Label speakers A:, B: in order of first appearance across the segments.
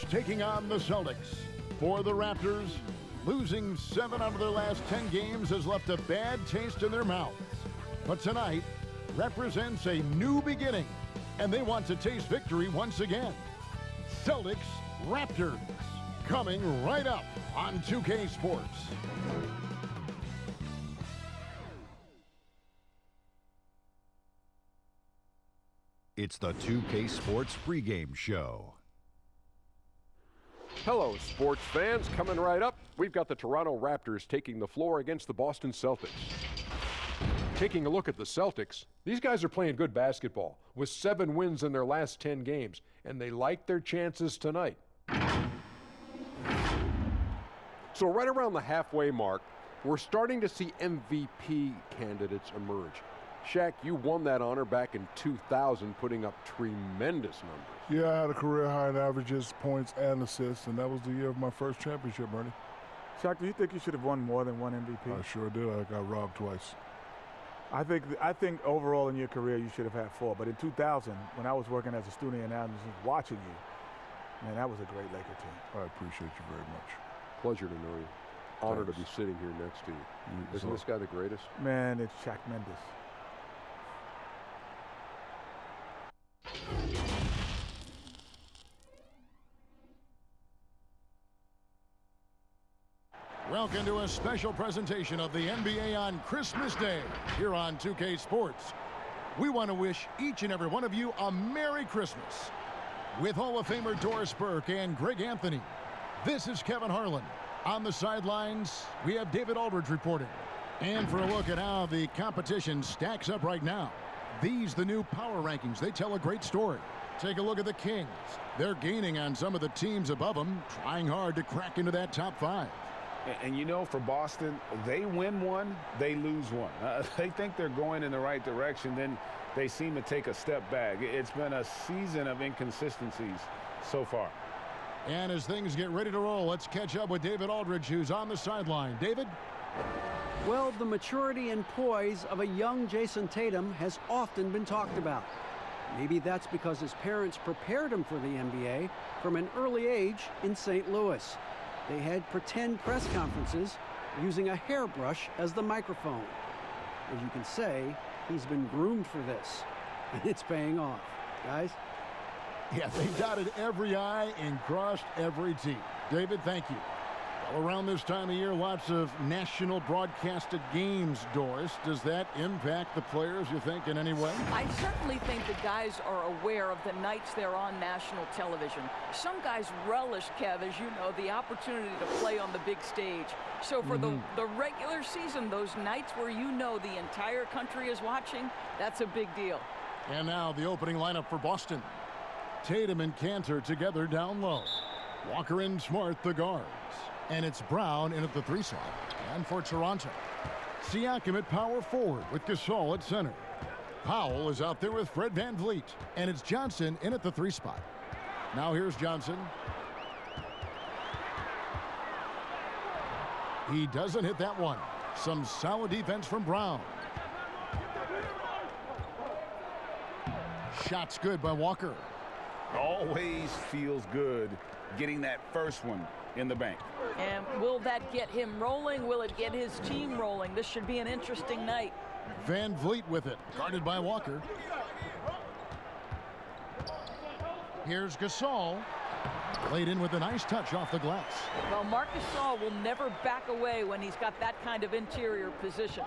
A: Raptors taking on the Celtics. For the Raptors, losing 7 out of their last 10 games has left a bad taste in their mouths. But tonight represents a new beginning, and they want to taste victory once again. Celtics Raptors, coming right up on 2K Sports.
B: It's the 2K Sports pregame show.
C: Hello, sports fans. Coming right up, we've got the Toronto Raptors taking the floor against the Boston Celtics. Taking a look at the Celtics, these guys are playing good basketball with 7 wins in their last 10 games, and they like their chances tonight. So right around the halfway mark, we're starting to see MVP candidates emerge. Shaq, you won that honor back in 2000, putting up tremendous numbers.
D: Yeah, I had a career high in averages, points, and assists, and that was the year of my first championship, Bernie.
E: Shaq, do you think you should have won more than one MVP?
D: I sure did. I got robbed twice.
E: I think overall in your career you should have had 4. But in 2000, when I was working as a student analyst watching you, man, that was a great Laker team.
D: I appreciate you very much.
C: Pleasure to know you. Honor to be sitting here next to you. Isn't this guy the greatest?
E: Man, it's Shaq Mendes.
A: Welcome to a special presentation of the NBA on Christmas Day here on 2K Sports. We want to wish each and every one of you a Merry Christmas. With Hall of Famer Doris Burke and Greg Anthony, this is Kevin Harlan. On the sidelines, we have David Aldridge reporting. And for a look at how the competition stacks up right now, these the new power rankings. They tell a great story. Take a look at the Kings. They're gaining on some of the teams above them, trying hard to crack into that top 5.
F: And you know, for Boston, they win one, they lose one. They think they're going in the right direction, then they seem to take a step back. It's been a season of inconsistencies so far.
A: And as things get ready to roll, let's catch up with David Aldridge, who's on the sideline. David?
G: Well, the maturity and poise of a young Jason Tatum has often been talked about. Maybe that's because his parents prepared him for the NBA from an early age in St. Louis. They had pretend press conferences using a hairbrush as the microphone. As you can say, he's been groomed for this, and it's paying off. Guys?
A: Yeah, they dotted every I and crossed every T. David, thank you. Well, around this time of year, lots of national broadcasted games, Doris. Does that impact the players, you think, in any way?
H: I certainly think the guys are aware of the nights they're on national television. Some guys relish, Kev, as you know, the opportunity to play on the big stage. So for the regular season, those nights where you know the entire country is watching, that's a big deal.
A: And now the opening lineup for Boston. Tatum and Cantor together down low. Walker and Smart, the guards. And it's Brown in at the 3 slot. And for Toronto, Siakam at power forward with Gasol at center. Powell is out there with Fred VanVleet. And it's Johnson in at the 3 spot. Now here's Johnson. He doesn't hit that one. Some solid defense from Brown. Shot's good by Walker.
F: Always feels good getting that first one in the bank.
H: And will that get him rolling? Will it get his team rolling? This should be an interesting night.
A: VanVleet with it, guarded by Walker. Here's Gasol. Laid in with a nice touch off the glass.
H: Well, Marc Gasol will never back away when he's got that kind of interior position.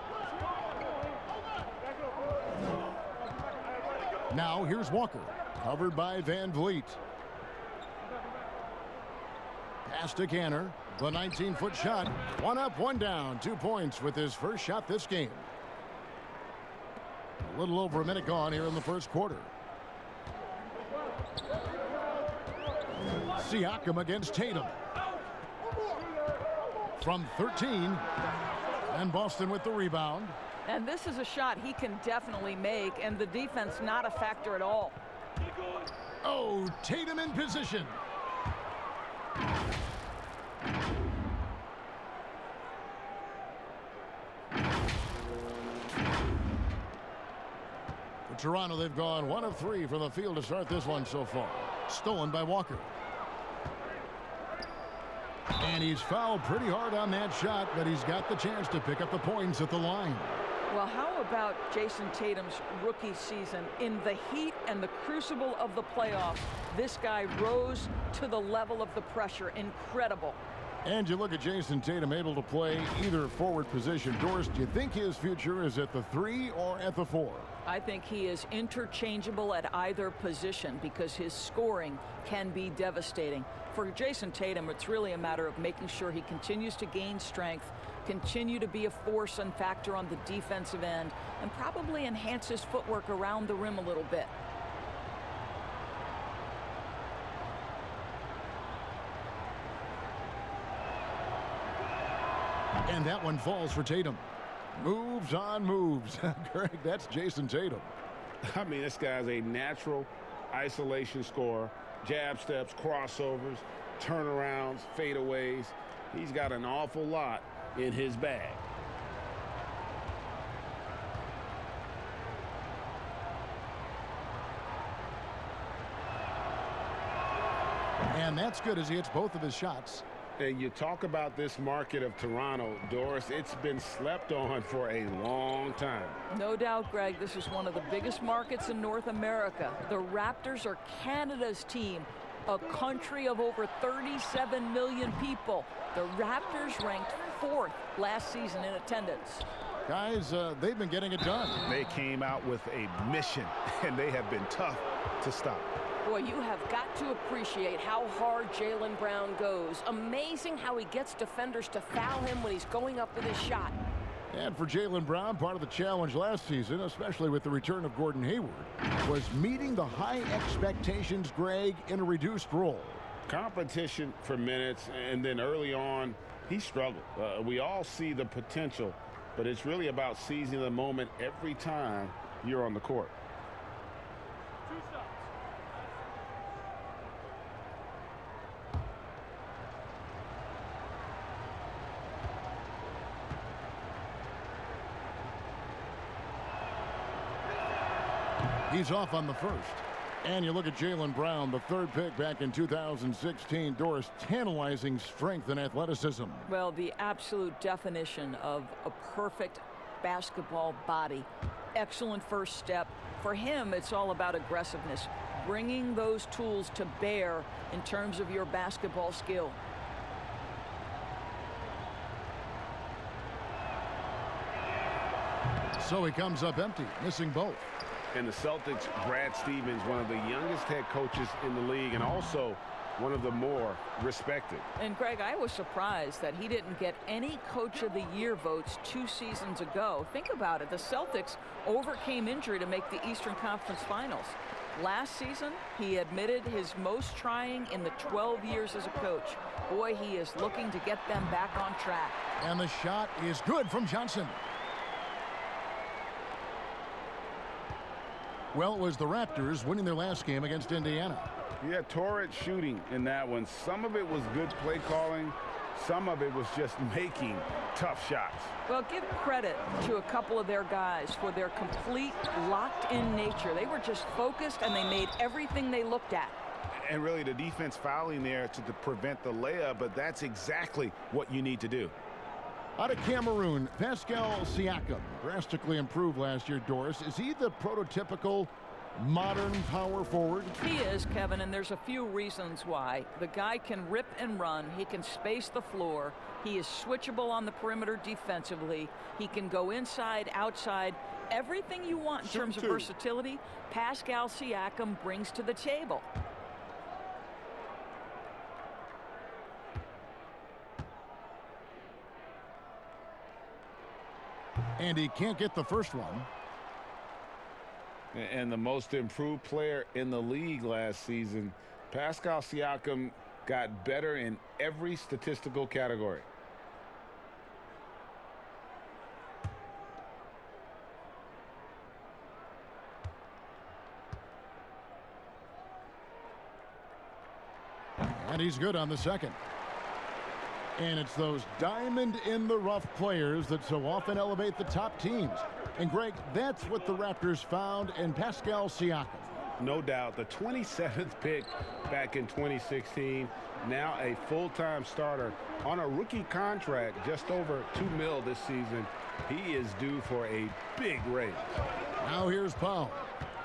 A: Now here's Walker, covered by VanVleet. Pass to Cantor, the 19-foot shot. 1 up, 1 down, 2 points with his first shot this game. A little over a minute gone here in the first quarter. Siakam against Tatum. From 13, and Boston with the rebound.
H: And this is a shot he can definitely make, and the defense not a factor at all.
A: Oh, Tatum in position. For Toronto, they've gone 1 of 3 from the field to start this one so far. Stolen by Walker. he's fouled pretty hard on that shot, but he's got the chance to pick up the points at the line.
H: Well, how about Jason Tatum's rookie season? In the heat and the crucible of the playoffs, this guy rose to the level of the pressure. Incredible.
A: And you look at Jason Tatum able to play either forward position. Doris, do you think his future is at the 3 or at the 4?
H: I think he is interchangeable at either position because his scoring can be devastating. For Jason Tatum, it's really a matter of making sure he continues to gain strength, continue to be a force and factor on the defensive end, and probably enhance his footwork around the rim a little bit.
A: And that one falls for Tatum. Moves on moves. Greg, that's Jason Tatum.
F: I mean, this guy's a natural isolation scorer. Jab steps, crossovers, turnarounds, fadeaways. He's got an awful lot in his bag.
A: And that's good as he hits both of his shots.
F: And you talk about this market of Toronto, Doris, it's been slept on for a long time.
H: No doubt, Greg, this is one of the biggest markets in North America. The Raptors are Canada's team, a country of over 37 million people. The Raptors ranked 4th last season in attendance.
A: Guys, they've been getting it done.
F: They came out with a mission, and they have been tough to stop.
I: Boy, you have got to appreciate how hard Jaylen Brown goes. Amazing how he gets defenders to foul him when he's going up with his shot.
A: And for Jaylen Brown, part of the challenge last season, especially with the return of Gordon Hayward, was meeting the high expectations, Greg, in a reduced role.
F: Competition for minutes, and then early on, he struggled. We all see the potential, but it's really about seizing the moment every time you're on the court.
A: He's off on the first. And you look at Jaylen Brown, the 3rd pick back in 2016. Doris, tantalizing strength and athleticism.
H: Well, the absolute definition of a perfect basketball body. Excellent first step. For him, it's all about aggressiveness, bringing those tools to bear in terms of your basketball skill.
A: So he comes up empty, missing both.
F: And the Celtics, Brad Stevens, one of the youngest head coaches in the league and also one of the more respected.
H: And Greg, I was surprised that he didn't get any Coach of the Year votes 2 seasons ago. Think about it. The Celtics overcame injury to make the Eastern Conference Finals. Last season, he admitted his most trying in the 12 years as a coach. Boy, he is looking to get them back on track.
A: And the shot is good from Johnson. Well, it was the Raptors winning their last game against Indiana.
F: Yeah, torrid shooting in that one. Some of it was good play calling. Some of it was just making tough shots.
H: Well, give credit to a couple of their guys for their complete locked-in nature. They were just focused, and they made everything they looked at.
F: And really, the defense fouling there to prevent the layup, but that's exactly what you need to do.
A: Out of Cameroon, Pascal Siakam, drastically improved last year, Doris. Is he the prototypical modern power forward?
H: He is, Kevin, and there's a few reasons why. The guy can rip and run. He can space the floor. He is switchable on the perimeter defensively. He can go inside, outside. Everything you want in terms of versatility, Pascal Siakam brings to the table.
A: And he can't get the first one.
F: And the most improved player in the league last season, Pascal Siakam, got better in every statistical category.
A: And he's good on the second. And it's those diamond-in-the-rough players that so often elevate the top teams. And, Greg, that's what the Raptors found in Pascal Siakam.
F: no doubt. The 27th pick back in 2016. Now a full-time starter on a rookie contract, just over $2 million this season. He is due for a big raise.
A: Now here's Powell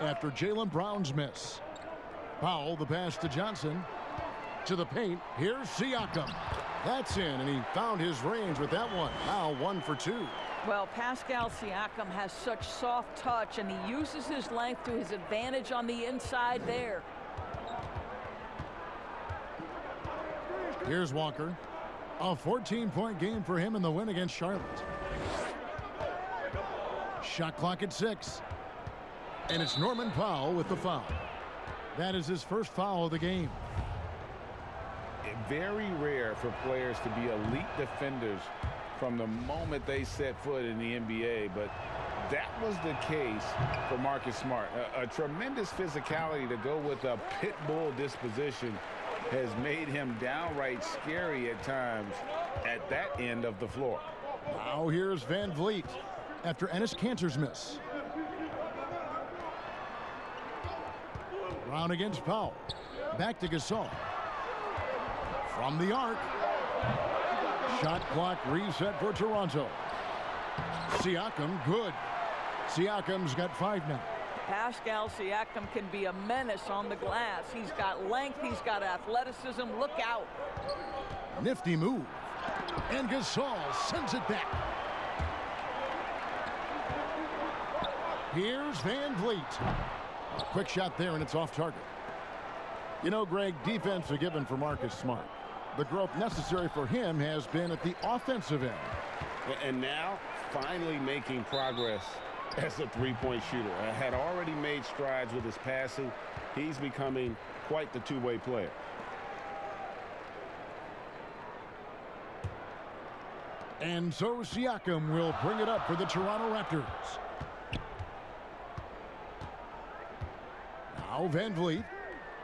A: after Jaylen Brown's miss. Powell, the pass to Johnson. To the paint. Here's Siakam. That's in, and he found his range with that one. Now 1 for 2.
H: Well, Pascal Siakam has such soft touch, and he uses his length to his advantage on the inside there.
A: Here's Walker. A 14-point game for him in the win against Charlotte. Shot clock at 6. And it's Norman Powell with the foul. That is his first foul of the game.
F: Very rare for players to be elite defenders from the moment they set foot in the NBA, but that was the case for Marcus Smart. A tremendous physicality to go with a pit bull disposition has made him downright scary at times at that end of the floor.
A: Now here's Van Vliet after Enes Kanter's miss. Brown against Powell. Back to Gasol. From the arc. Shot clock reset for Toronto. Siakam, good. Siakam's got 5 now.
H: Pascal Siakam can be a menace on the glass. He's got length, he's got athleticism. Look out.
A: Nifty move. And Gasol sends it back. Here's Van Vliet. A quick shot there, and it's off target. You know, Greg, defense a given for Marcus Smart. The growth necessary for him has been at the offensive end.
F: And now, finally making progress as a three-point shooter. Had already made strides with his passing. He's becoming quite the two-way player.
A: And so Siakam will bring it up for the Toronto Raptors. Now Van Vliet.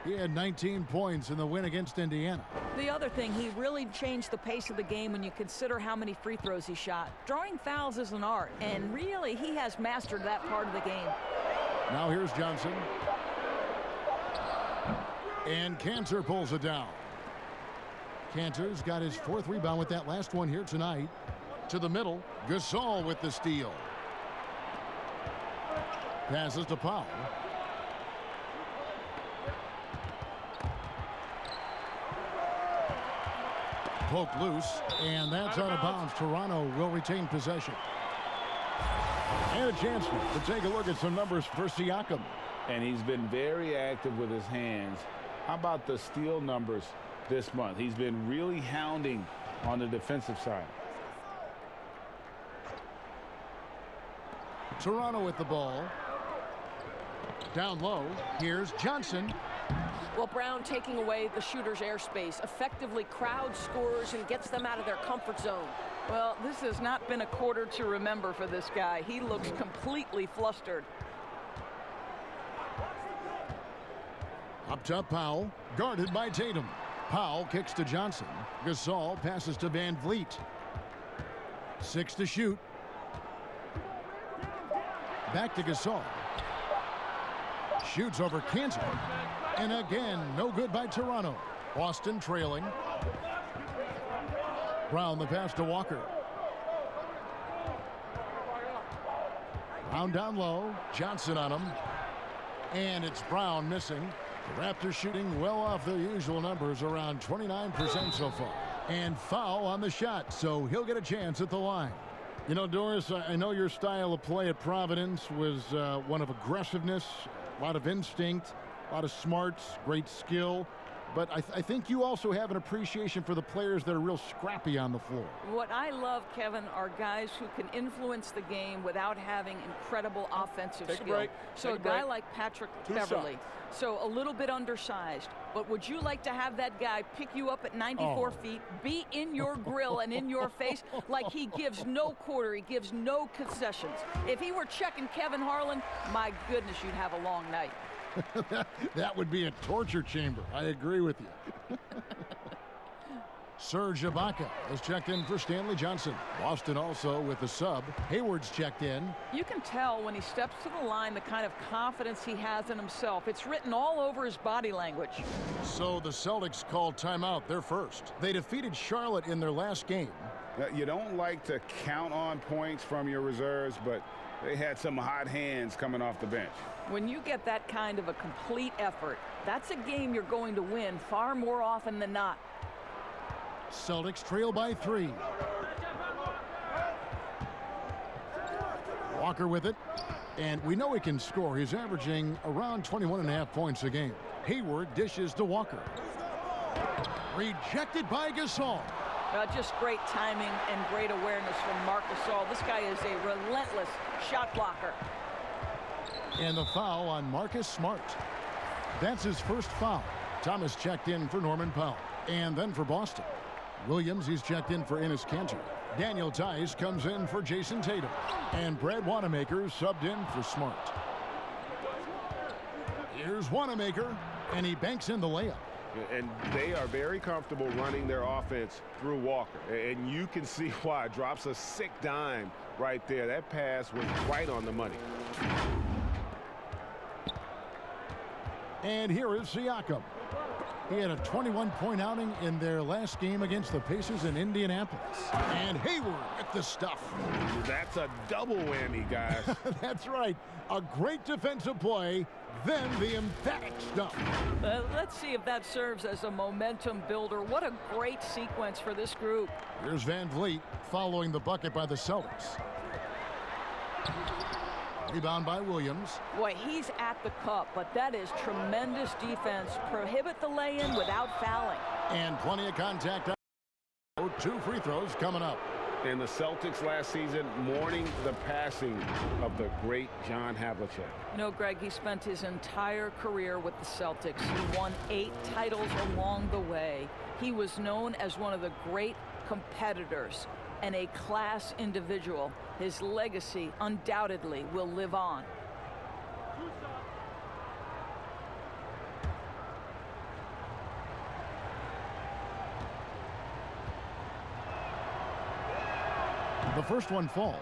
A: He had 19 points in the win against Indiana.
H: The other thing, he really changed the pace of the game when you consider how many free throws he shot. Drawing fouls is an art, and really he has mastered that part of the game.
A: Now here's Johnson. And Kanter pulls it down. Kanter's got his 4th rebound with that last one here tonight. To the middle, Gasol with the steal. Passes to Powell. Poked loose, and that's out of bounds. Toronto will retain possession. And a chance to take a look at some numbers for Siakam.
F: And he's been very active with his hands. How about the steal numbers this month? He's been really hounding on the defensive side.
A: Toronto with the ball. Down low, here's Johnson.
I: Well, Brown taking away the shooter's airspace effectively crowds scorers and gets them out of their comfort zone.
H: Well, this has not been a quarter to remember for this guy. He looks completely flustered.
A: Up top, Powell, guarded by Tatum. Powell kicks to Johnson. Gasol passes to Van Vliet. 6 to shoot. Back to Gasol. Shoots over Kanter. And again, no good by Toronto. Boston trailing. Brown the pass to Walker. Brown down low. Johnson on him. And it's Brown missing. The Raptors shooting well off their usual numbers, around 29% so far. And foul on the shot, so he'll get a chance at the line. You know, Doris, I know your style of play at Providence was one of aggressiveness, a lot of instinct, a lot of smarts, great skill. But I think you also have an appreciation for the players that are real scrappy on the floor.
H: What I love, Kevin, are guys who can influence the game without having incredible offensive skill. So a guy like Patrick Beverley, so a little bit undersized. But would you like to have that guy pick you up at 94 feet, be in your grill and in your face like he gives no quarter, he gives no concessions? If he were checking Kevin Harlan, my goodness, you'd have a long night.
A: That would be a torture chamber. I agree with you. Serge Ibaka has checked in for Stanley Johnson. Boston also with the sub. Hayward's checked in.
H: You can tell when he steps to the line the kind of confidence he has in himself. It's written all over his body language.
A: So the Celtics called timeout. They're first. They defeated Charlotte in their last game.
F: You don't like to count on points from your reserves, but they had some hot hands coming off the bench.
H: When you get that kind of a complete effort, that's a game you're going to win far more often than not.
A: Celtics trail by 3. Walker with it. And we know he can score. He's averaging around 21.5 points a game. Hayward dishes to Walker. Rejected by Gasol.
H: Just great timing and great awareness from Marc Gasol. This guy is a relentless shot blocker.
A: And the foul on Marcus Smart. That's his first foul. Thomas checked in for Norman Powell. And then for Boston, Williams, he's checked in for Enes Kanter. Daniel Tice comes in for Jason Tatum. And Brad Wanamaker subbed in for Smart. Here's Wanamaker, and he banks in the layup.
F: And they are very comfortable running their offense through Walker. And you can see why. Drops a sick dime right there. That pass was right on the money.
A: And here is Siakam. He had a 21-point outing in their last game against the Pacers in Indianapolis. And Hayward with the stuff.
F: That's a double whammy, guys.
A: That's right. A great defensive play, then the emphatic stuff.
H: Let's see if that serves as a momentum builder. What a great sequence for this group.
A: Here's Van Vliet following the bucket by the Celtics. Rebound by Williams.
H: Boy, he's at the cup, but that is tremendous defense. Prohibit the lay-in without fouling.
A: And plenty of contact. 2 free throws coming up.
F: And the Celtics last season mourning the passing of the great John Havlicek.
H: You know, Greg, he spent his entire career with the Celtics. He won 8 titles along the way. He was known as one of the great competitors and a class individual. His legacy undoubtedly will live on.
A: The first one falls.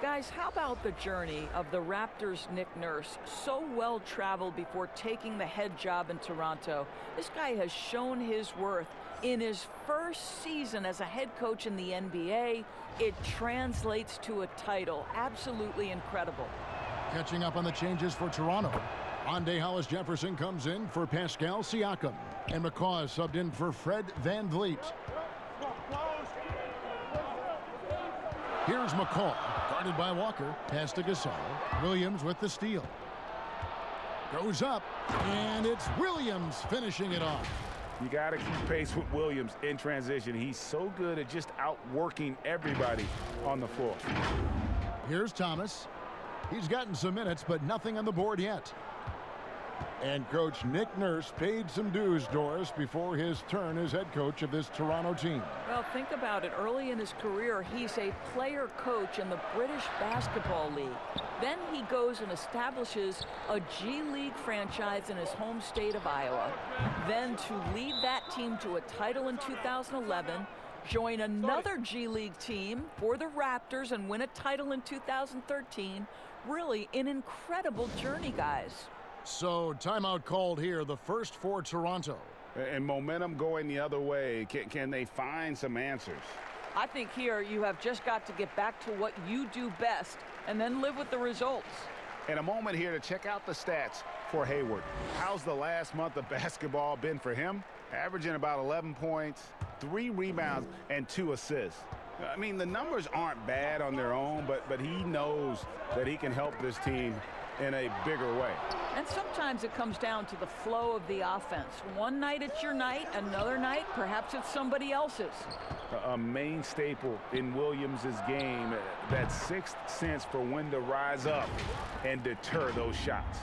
H: Guys, how about the journey of the Raptors' Nick Nurse? So well traveled before taking the head job in Toronto. This guy has shown his worth. In his first season as a head coach in the NBA, it translates to a title. Absolutely incredible.
A: Catching up on the changes for Toronto. Rondé Hollis-Jefferson comes in for Pascal Siakam. And McCaw is subbed in for Fred Van Vliet. Here's McCaw, guarded by Walker. Pass to Gasol. Williams with the steal. Goes up, and it's Williams finishing it off.
F: You got to keep pace with Williams in transition. He's so good at just outworking everybody on the floor.
A: Here's Thomas. He's gotten some minutes, but nothing on the board yet. And Coach Nick Nurse paid some dues, Doris, before his turn as head coach of this Toronto team.
H: Well, think about it. Early in his career, he's a player coach in the British Basketball League. Then he goes and establishes a G League franchise in his home state of Iowa. Then to lead that team to a title in 2011, join another G League team for the Raptors and win a title in 2013. Really an incredible journey, guys.
A: So timeout called here, the first for Toronto.
F: And momentum going the other way. Can they find some answers?
H: I think here you have just got to get back to what you do best and then live with the results.
F: And a moment here to check out the stats for Hayward. How's the last month of basketball been for him? Averaging about 11 points, 3 rebounds, and 2 assists. I mean, the numbers aren't bad on their own, but he knows that he can help this team in a bigger way.
H: And sometimes it comes down to the flow of the offense. One night it's your night, another night perhaps it's somebody else's.
F: A main staple in Williams' game, that sixth sense for when to rise up and deter those shots.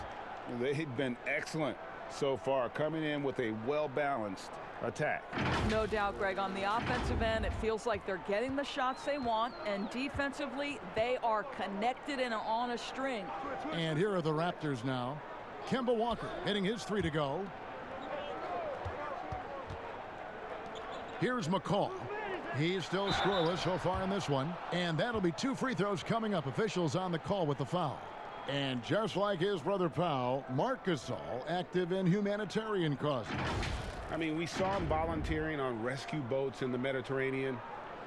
F: They've been excellent so far, coming in with a well-balanced attack.
H: No doubt, Greg. On the offensive end, it feels like they're getting the shots they want, and defensively, they are connected and on a string.
A: And here are the Raptors now. Kemba Walker hitting his 3 to go. Here's McCall. He's still scoreless so far in this one. And that'll be 2 free throws coming up. Officials on the call with the foul. And just like his brother Powell, Marc Gasol active in humanitarian causes.
F: I mean, we saw him volunteering on rescue boats in the Mediterranean.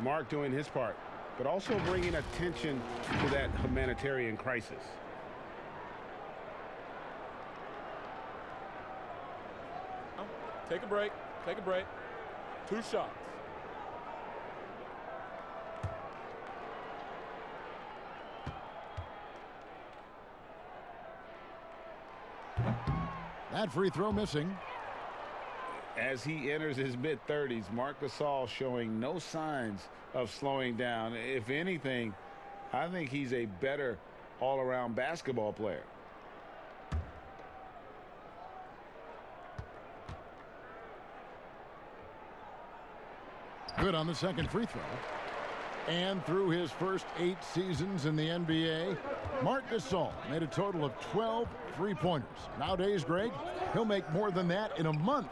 F: Marc doing his part, but also bringing attention to that humanitarian crisis.
J: Take a break. Take a break. 2 shots.
A: That free throw missing.
F: As he enters his mid-30s, Marc Gasol showing no signs of slowing down. If anything, I think he's a better all-around basketball player.
A: Good on the second free throw. And through his first 8 seasons in the NBA, Marc Gasol made a total of 12 three-pointers. Nowadays, Greg, he'll make more than that in a month.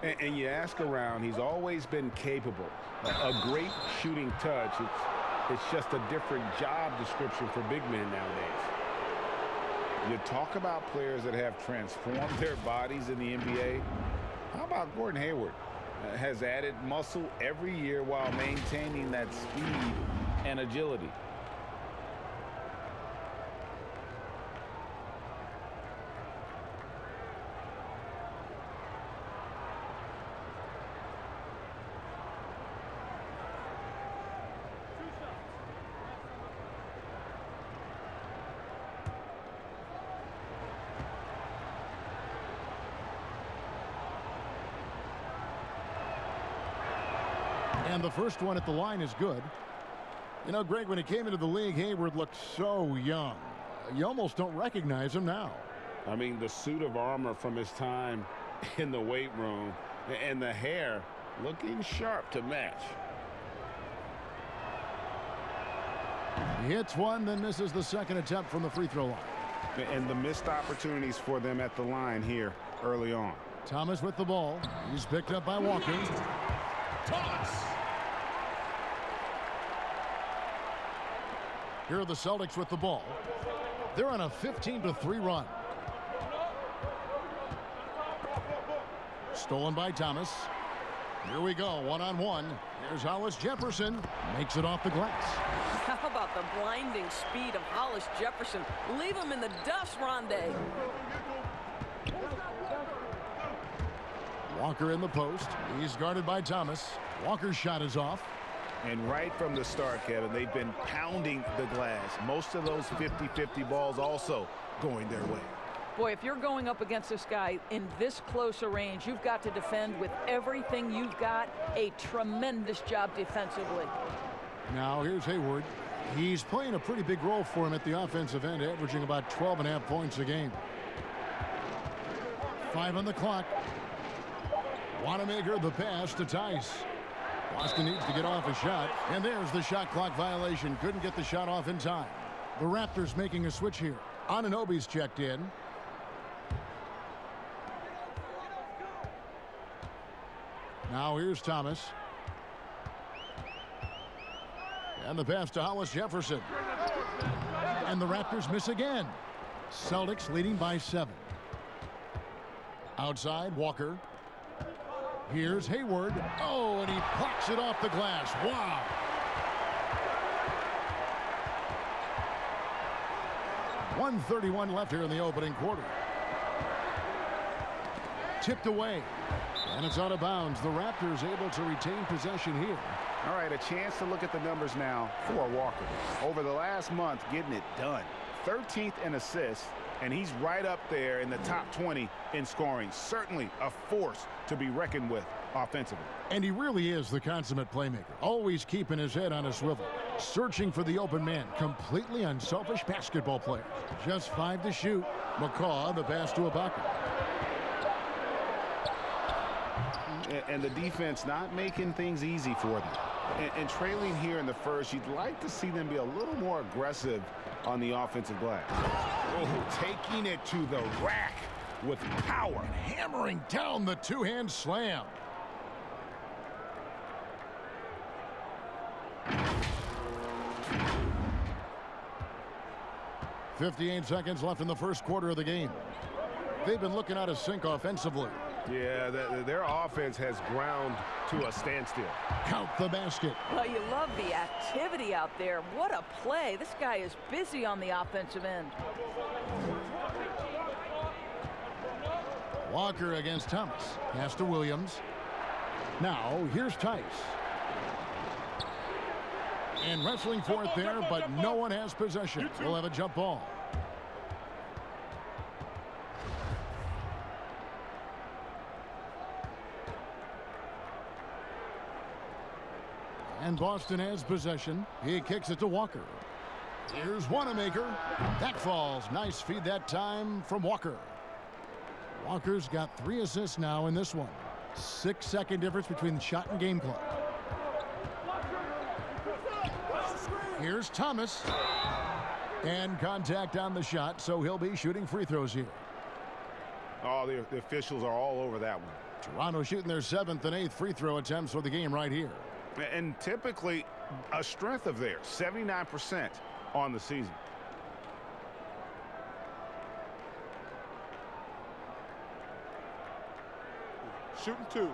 F: and you ask around, he's always been capable. A great shooting touch. It's just a different job description for big men nowadays. You talk about players that have transformed their bodies in the NBA. How about Gordon Hayward? Has added muscle every year while maintaining that speed and agility.
A: And the first one at the line is good. You know, Greg, when he came into the league, Hayward looked so young. You almost don't recognize him now.
F: I mean, the suit of armor from his time in the weight room and the hair looking sharp to match.
A: He hits one, then misses the second attempt from the free throw line.
F: And the missed opportunities for them at the line here early on.
A: Thomas with the ball. He's picked up by Walker.
J: Thomas!
A: Here are the Celtics with the ball. They're on a 15-3 run. Stolen by Thomas. Here we go, one-on-one. Here's Hollis Jefferson. Makes it off the glass.
H: How about the blinding speed of Hollis Jefferson? Leave him in the dust, Rondé.
A: Walker in the post. He's guarded by Thomas. Walker's shot is off.
E: And right from the start, Kevin, they've been pounding the glass. Most of those 50-50 balls also going their way.
H: Boy, if you're going up against this guy in this close a range, you've got to defend with everything you've got. A tremendous job defensively.
A: Now here's Hayward. He's playing a pretty big role for him at the offensive end, averaging about 12.5 points a game. 5 on the clock. Wanamaker the pass to Tice. Boston needs to get off a shot, and there's the shot clock violation. Couldn't get the shot off in time. The Raptors making a switch here. Anunoby's checked in. Now here's Thomas. And the pass to Hollis Jefferson. And the Raptors miss again. Celtics leading by 7. Outside, Walker. Here's Hayward. Oh, and he plucks it off the glass. Wow. .131 left here in the opening quarter. Tipped away. And it's out of bounds. The Raptors able to retain possession here.
E: All right, a chance to look at the numbers now for Walker. Over the last month, getting it done. 13th in assists, and he's right up there in the top 20 in scoring. Certainly a force to be reckoned with offensively.
A: And he really is the consummate playmaker. Always keeping his head on a swivel. Searching for the open man. Completely unselfish basketball player. Just 5 to shoot. McCaw, the pass to Ibaka.
E: And the defense not making things easy for them. And trailing here in the first, you'd like to see them be a little more aggressive on the offensive glass.
A: Oh, taking it to the rack with power. Hammering down the two-hand slam. 58 seconds left in the first quarter of the game. They've been looking out of sync offensively.
F: Yeah, their offense has ground to a standstill.
A: Count the basket.
H: Well, you love the activity out there. What a play. This guy is busy on the offensive end.
A: Walker against Thomas. Pass to Williams. Now, here's Tice. And wrestling for it there, but no one has possession. We'll have a jump ball. And Boston has possession. He kicks it to Walker. Here's Wanamaker. That falls. Nice feed that time from Walker. Walker's got 3 assists now in this one. 6-second difference between the shot and game clock. Here's Thomas. And contact on the shot, so he'll be shooting free throws here.
F: Oh, the officials are all over that one.
A: Toronto shooting their 7th and 8th free throw attempts for the game right here.
F: And typically a strength of theirs, 79% on the season.
J: Shooting 2.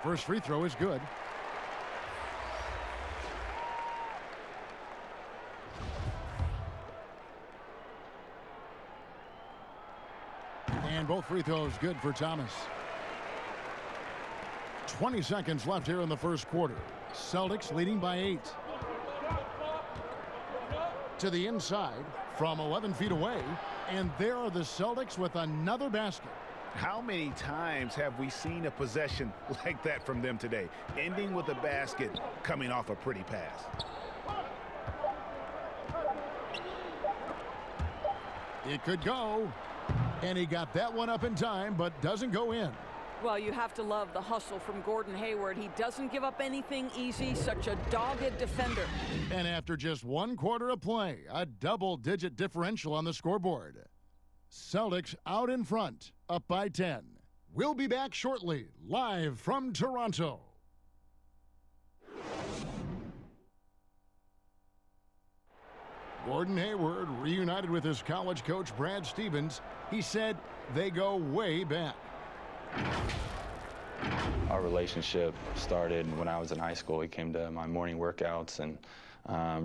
A: First free throw is good. And both free throws good for Thomas. 20 seconds left here in the first quarter. Celtics leading by 8. To the inside from 11 feet away. And there are the Celtics with another basket.
E: How many times have we seen a possession like that from them today, ending with a basket coming off a pretty pass?
A: It could go. And he got that one up in time, but doesn't go in.
H: Well, you have to love the hustle from Gordon Hayward. He doesn't give up anything easy, such a dogged defender.
A: And after just 1 quarter of play, a double-digit differential on the scoreboard. Celtics out in front, up by 10. We'll be back shortly, live from Toronto. Gordon Hayward reunited with his college coach Brad Stevens. He said they go way back.
K: Our relationship started when I was in high school. He came to my morning workouts and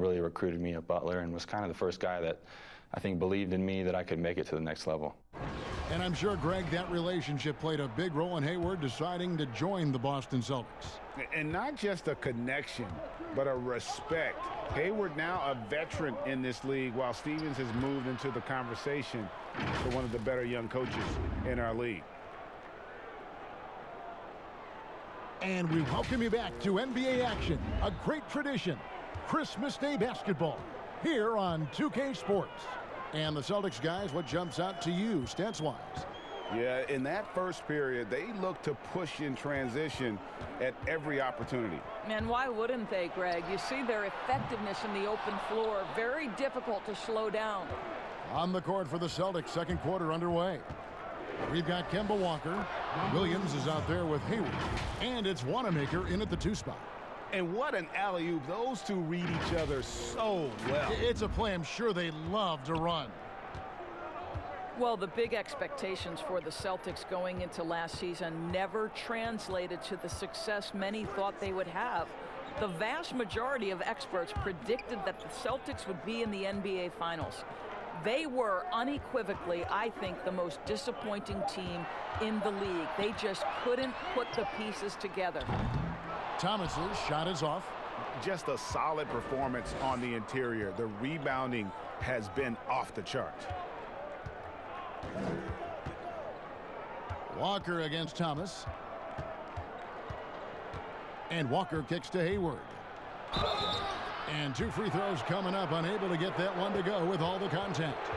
K: really recruited me at Butler and was kind of the first guy that I think believed in me that I could make it to the next level.
A: And I'm sure, Greg, that relationship played a big role in Hayward deciding to join the Boston Celtics.
F: And not just a connection, but a respect. Hayward now a veteran in this league, while Stevens has moved into the conversation for one of the better young coaches in our league.
A: And we welcome you back to NBA action, a great tradition, Christmas Day basketball, here on 2K Sports. And the Celtics guys, what jumps out to you stats-wise?
F: Yeah, in that first period, they looked to push in transition at every opportunity.
H: And why wouldn't they, Greg? You see their effectiveness in the open floor. Very difficult to slow down.
A: On the court for the Celtics, second quarter underway. We've got Kemba Walker. Williams is out there with Hayward. And it's Wanamaker in at the 2 spot.
E: And what an alley-oop. Those two read each other so well.
A: It's a play I'm sure they love to run.
H: Well, the big expectations for the Celtics going into last season never translated to the success many thought they would have. The vast majority of experts predicted that the Celtics would be in the NBA Finals. They were unequivocally, I think, the most disappointing team in the league. They just couldn't put the pieces together.
A: Thomas's shot is off.
E: Just a solid performance on the interior. The rebounding has been off the charts.
A: Walker against Thomas. And Walker kicks to Hayward. And 2 free throws coming up, unable to get that one to go with all the contact.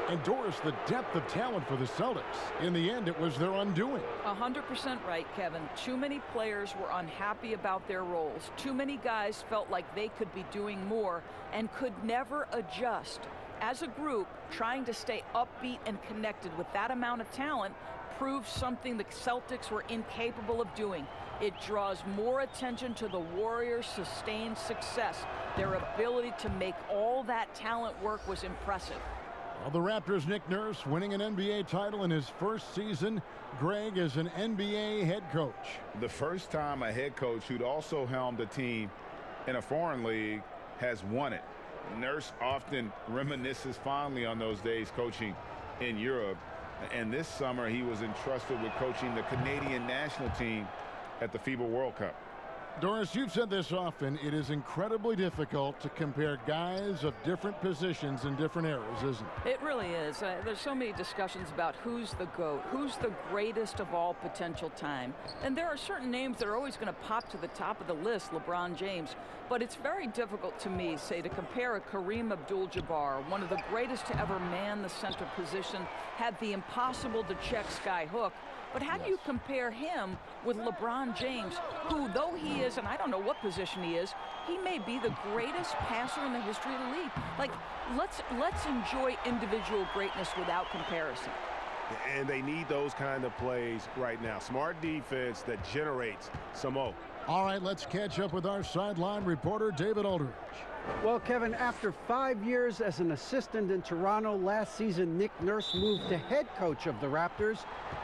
A: And Doris, the depth of talent for the Celtics. In the end, it was their undoing.
H: 100% right, Kevin. Too many players were unhappy about their roles. Too many guys felt like they could be doing more and could never adjust. As a group, trying to stay upbeat and connected with that amount of talent proved something the Celtics were incapable of doing. It draws more attention to the Warriors' sustained success. Their ability to make all that talent work was impressive.
A: Well, the Raptors' Nick Nurse winning an NBA title in his first season. Greg is an NBA head coach.
F: The first time a head coach who'd also helmed a team in a foreign league has won it. Nurse often reminisces fondly on those days coaching in Europe. And this summer, he was entrusted with coaching the Canadian national team at the FIBA World Cup.
A: Doris, you've said this often. It is incredibly difficult to compare guys of different positions in different eras, isn't it?
H: It really is. There's so many discussions about who's the GOAT, who's the greatest of all potential time. And there are certain names that are always going to pop to the top of the list, LeBron James. But it's very difficult to me, say, to compare a Kareem Abdul-Jabbar, one of the greatest to ever man the center position, had the impossible to check sky hook. But how do you compare him with LeBron James, who, though he is, and I don't know what position he is, he may be the greatest passer in the history of the league. Like, let's enjoy individual greatness without comparison.
L: And they need those kind of plays right now. Smart defense that generates some O.
A: All right, let's catch up with our sideline reporter, David Aldridge.
G: Well, Kevin, after 5 years as an assistant in Toronto, last season Nick Nurse moved to head coach of the Raptors,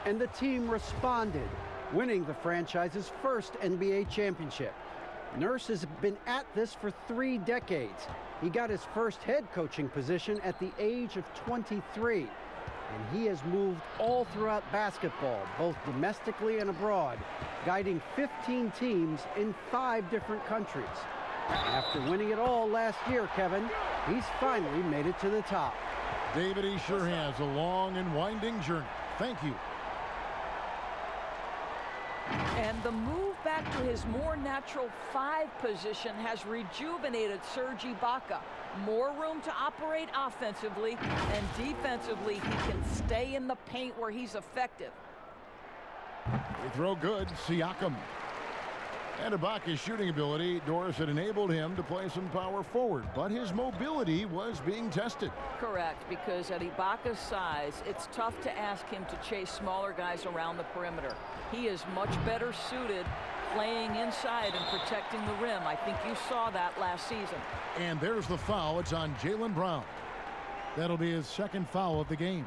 G: and the team responded, winning the franchise's first NBA championship. Nurse has been at this for 3 decades. He got his first head coaching position at the age of 23, and he has moved all throughout basketball, both domestically and abroad, guiding 15 teams in 5 different countries. After winning it all last year, Kevin, he's finally made it to the top.
A: David, he sure has a long and winding journey. Thank you.
H: And the move back to his more natural 5 position has rejuvenated Serge Ibaka. More room to operate offensively, and defensively he can stay in the paint where he's effective.
A: They throw good, Siakam. And Ibaka's shooting ability, Doris, had enabled him to play some power forward, but his mobility was being tested.
H: Correct, because at Ibaka's size, it's tough to ask him to chase smaller guys around the perimeter. He is much better suited playing inside and protecting the rim. I think you saw that last season.
A: And there's the foul. It's on Jaylen Brown. That'll be his second foul of the game.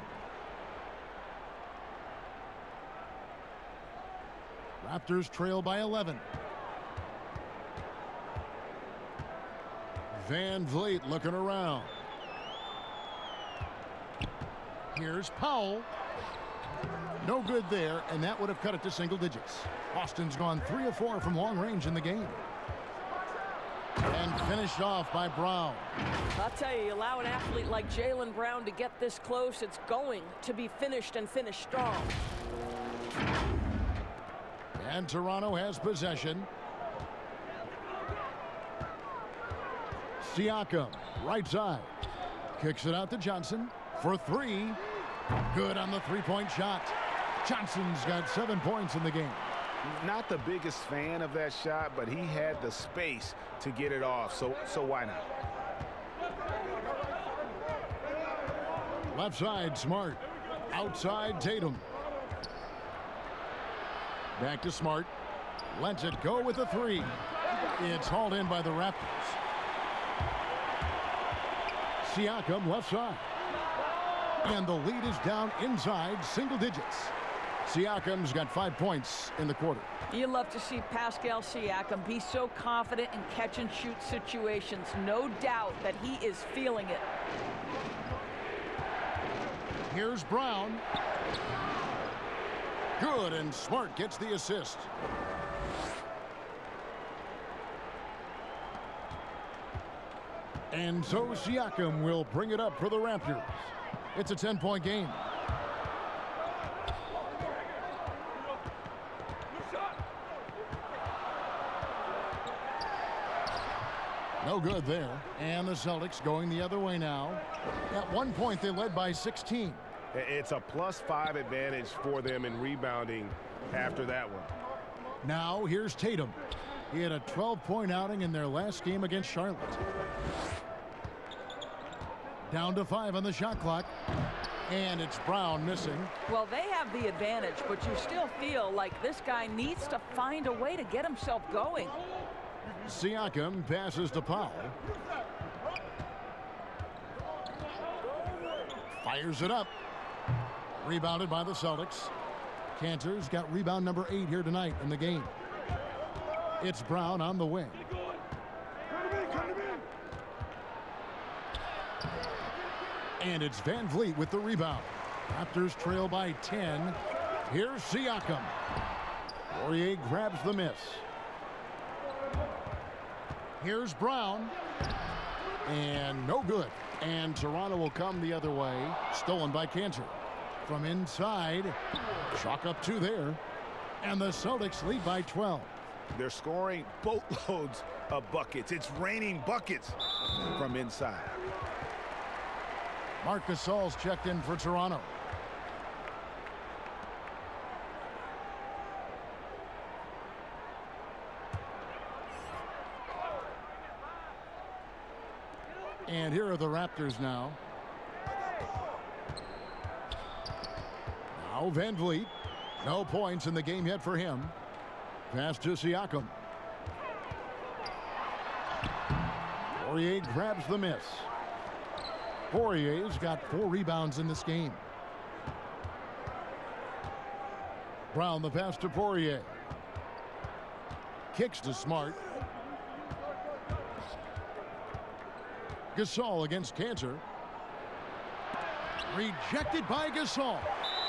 A: Raptors trail by 11. Van Vliet looking around. Here's Powell. No good there, and that would have cut it to single digits. Boston's gone 3 of 4 from long range in the game. And finished off by Brown.
I: I'll tell you, allow an athlete like Jaylen Brown to get this close, it's going to be finished and finished strong.
A: And Toronto has possession. Siakam, right side. Kicks it out to Johnson for 3. Good on the three-point shot. Johnson's got 7 points in the game.
F: Not the biggest fan of that shot, but he had the space to get it off, so why not?
A: Left side, Smart. Outside, Tatum. Back to Smart. Lets it go with a 3. It's hauled in by the Raptors. Siakam, left side. And the lead is down inside single digits. Siakam's got 5 points in the quarter.
H: You love to see Pascal Siakam be so confident in catch-and-shoot situations. No doubt that he is feeling it.
A: Here's Brown. Good, and Smart gets the assist. And so Siakam will bring it up for the Raptors. It's a 10-point game. No good there. And the Celtics going the other way now. At one point, they led by 16.
L: It's a +5 advantage for them in rebounding after that one.
A: Now, here's Tatum. He had a 12-point outing in their last game against Charlotte. Down to 5 on the shot clock. And it's Brown missing.
H: Well, they have the advantage, but you still feel like this guy needs to find a way to get himself going.
A: Siakam passes to Powell. Fires it up. Rebounded by the Celtics. Cantor's got rebound number 8 here tonight in the game. It's Brown on the wing. And it's Van Vliet with the rebound. Raptors trail by 10. Here's Siakam. Poirier grabs the miss. Here's Brown. And no good. And Toronto will come the other way. Stolen by Cantor. From inside. Chalk up 2 there. And the Celtics lead by 12.
E: They're scoring boatloads of buckets. It's raining buckets from inside.
A: Marc Gasol's checked in for Toronto. And here are the Raptors now. Now Van Vliet. No points in the game yet for him. Pass to Siakam. Poirier grabs the miss. Poirier's got 4 rebounds in this game. Brown the pass to Poirier. Kicks to Smart. Gasol against Cantor. Rejected by Gasol.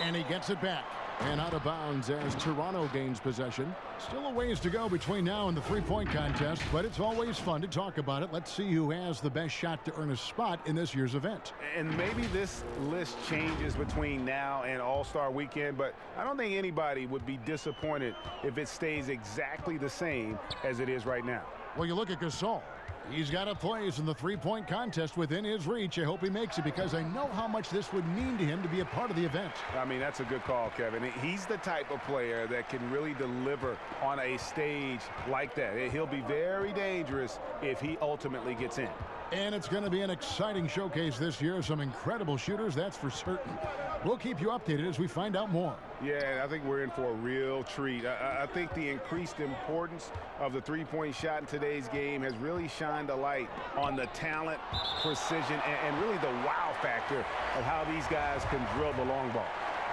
A: And he gets it back. And out of bounds as Toronto gains possession. Still a ways to go between now and the three-point contest, but it's always fun to talk about it. Let's see who has the best shot to earn a spot in this year's event.
F: And maybe this list changes between now and All-Star Weekend, but I don't think anybody would be disappointed if it stays exactly the same as it is right now.
A: Well, you look at Gasol. He's got a place in the three-point contest within his reach. I hope he makes it because I know how much this would mean to him to be a part of the event.
F: I mean, that's a good call, Kevin. He's the type of player that can really deliver on a stage like that. He'll be very dangerous if he ultimately gets in.
A: And it's going to be an exciting showcase this year. Some incredible shooters, that's for certain. We'll keep you updated as we find out more.
F: Yeah, I think we're in for a real treat. I think the increased importance of the three-point shot in today's game has really shined a light on the talent, precision, and really the wow factor of how these guys can drill the long ball.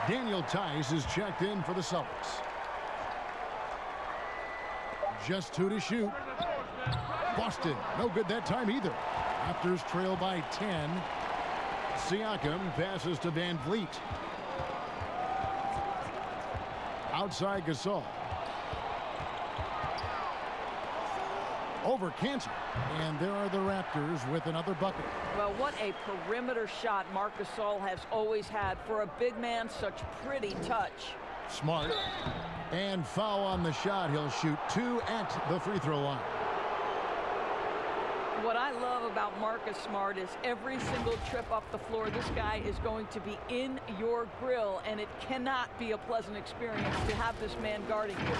A: Daniel Tice is checked in for the Celtics. Just 2 to shoot. Boston, no good that time either. Raptors trail by 10. Siakam passes to Van Vliet. Outside Gasol. Over Cantor. And there are the Raptors with another bucket.
H: Well, what a perimeter shot Marc Gasol has always had. For a big man, such pretty touch.
A: Smart. And foul on the shot. He'll shoot 2 at the free throw line.
H: What I love about Marcus Smart is every single trip up the floor, this guy is going to be in your grill, and it cannot be a pleasant experience to have this man guarding you.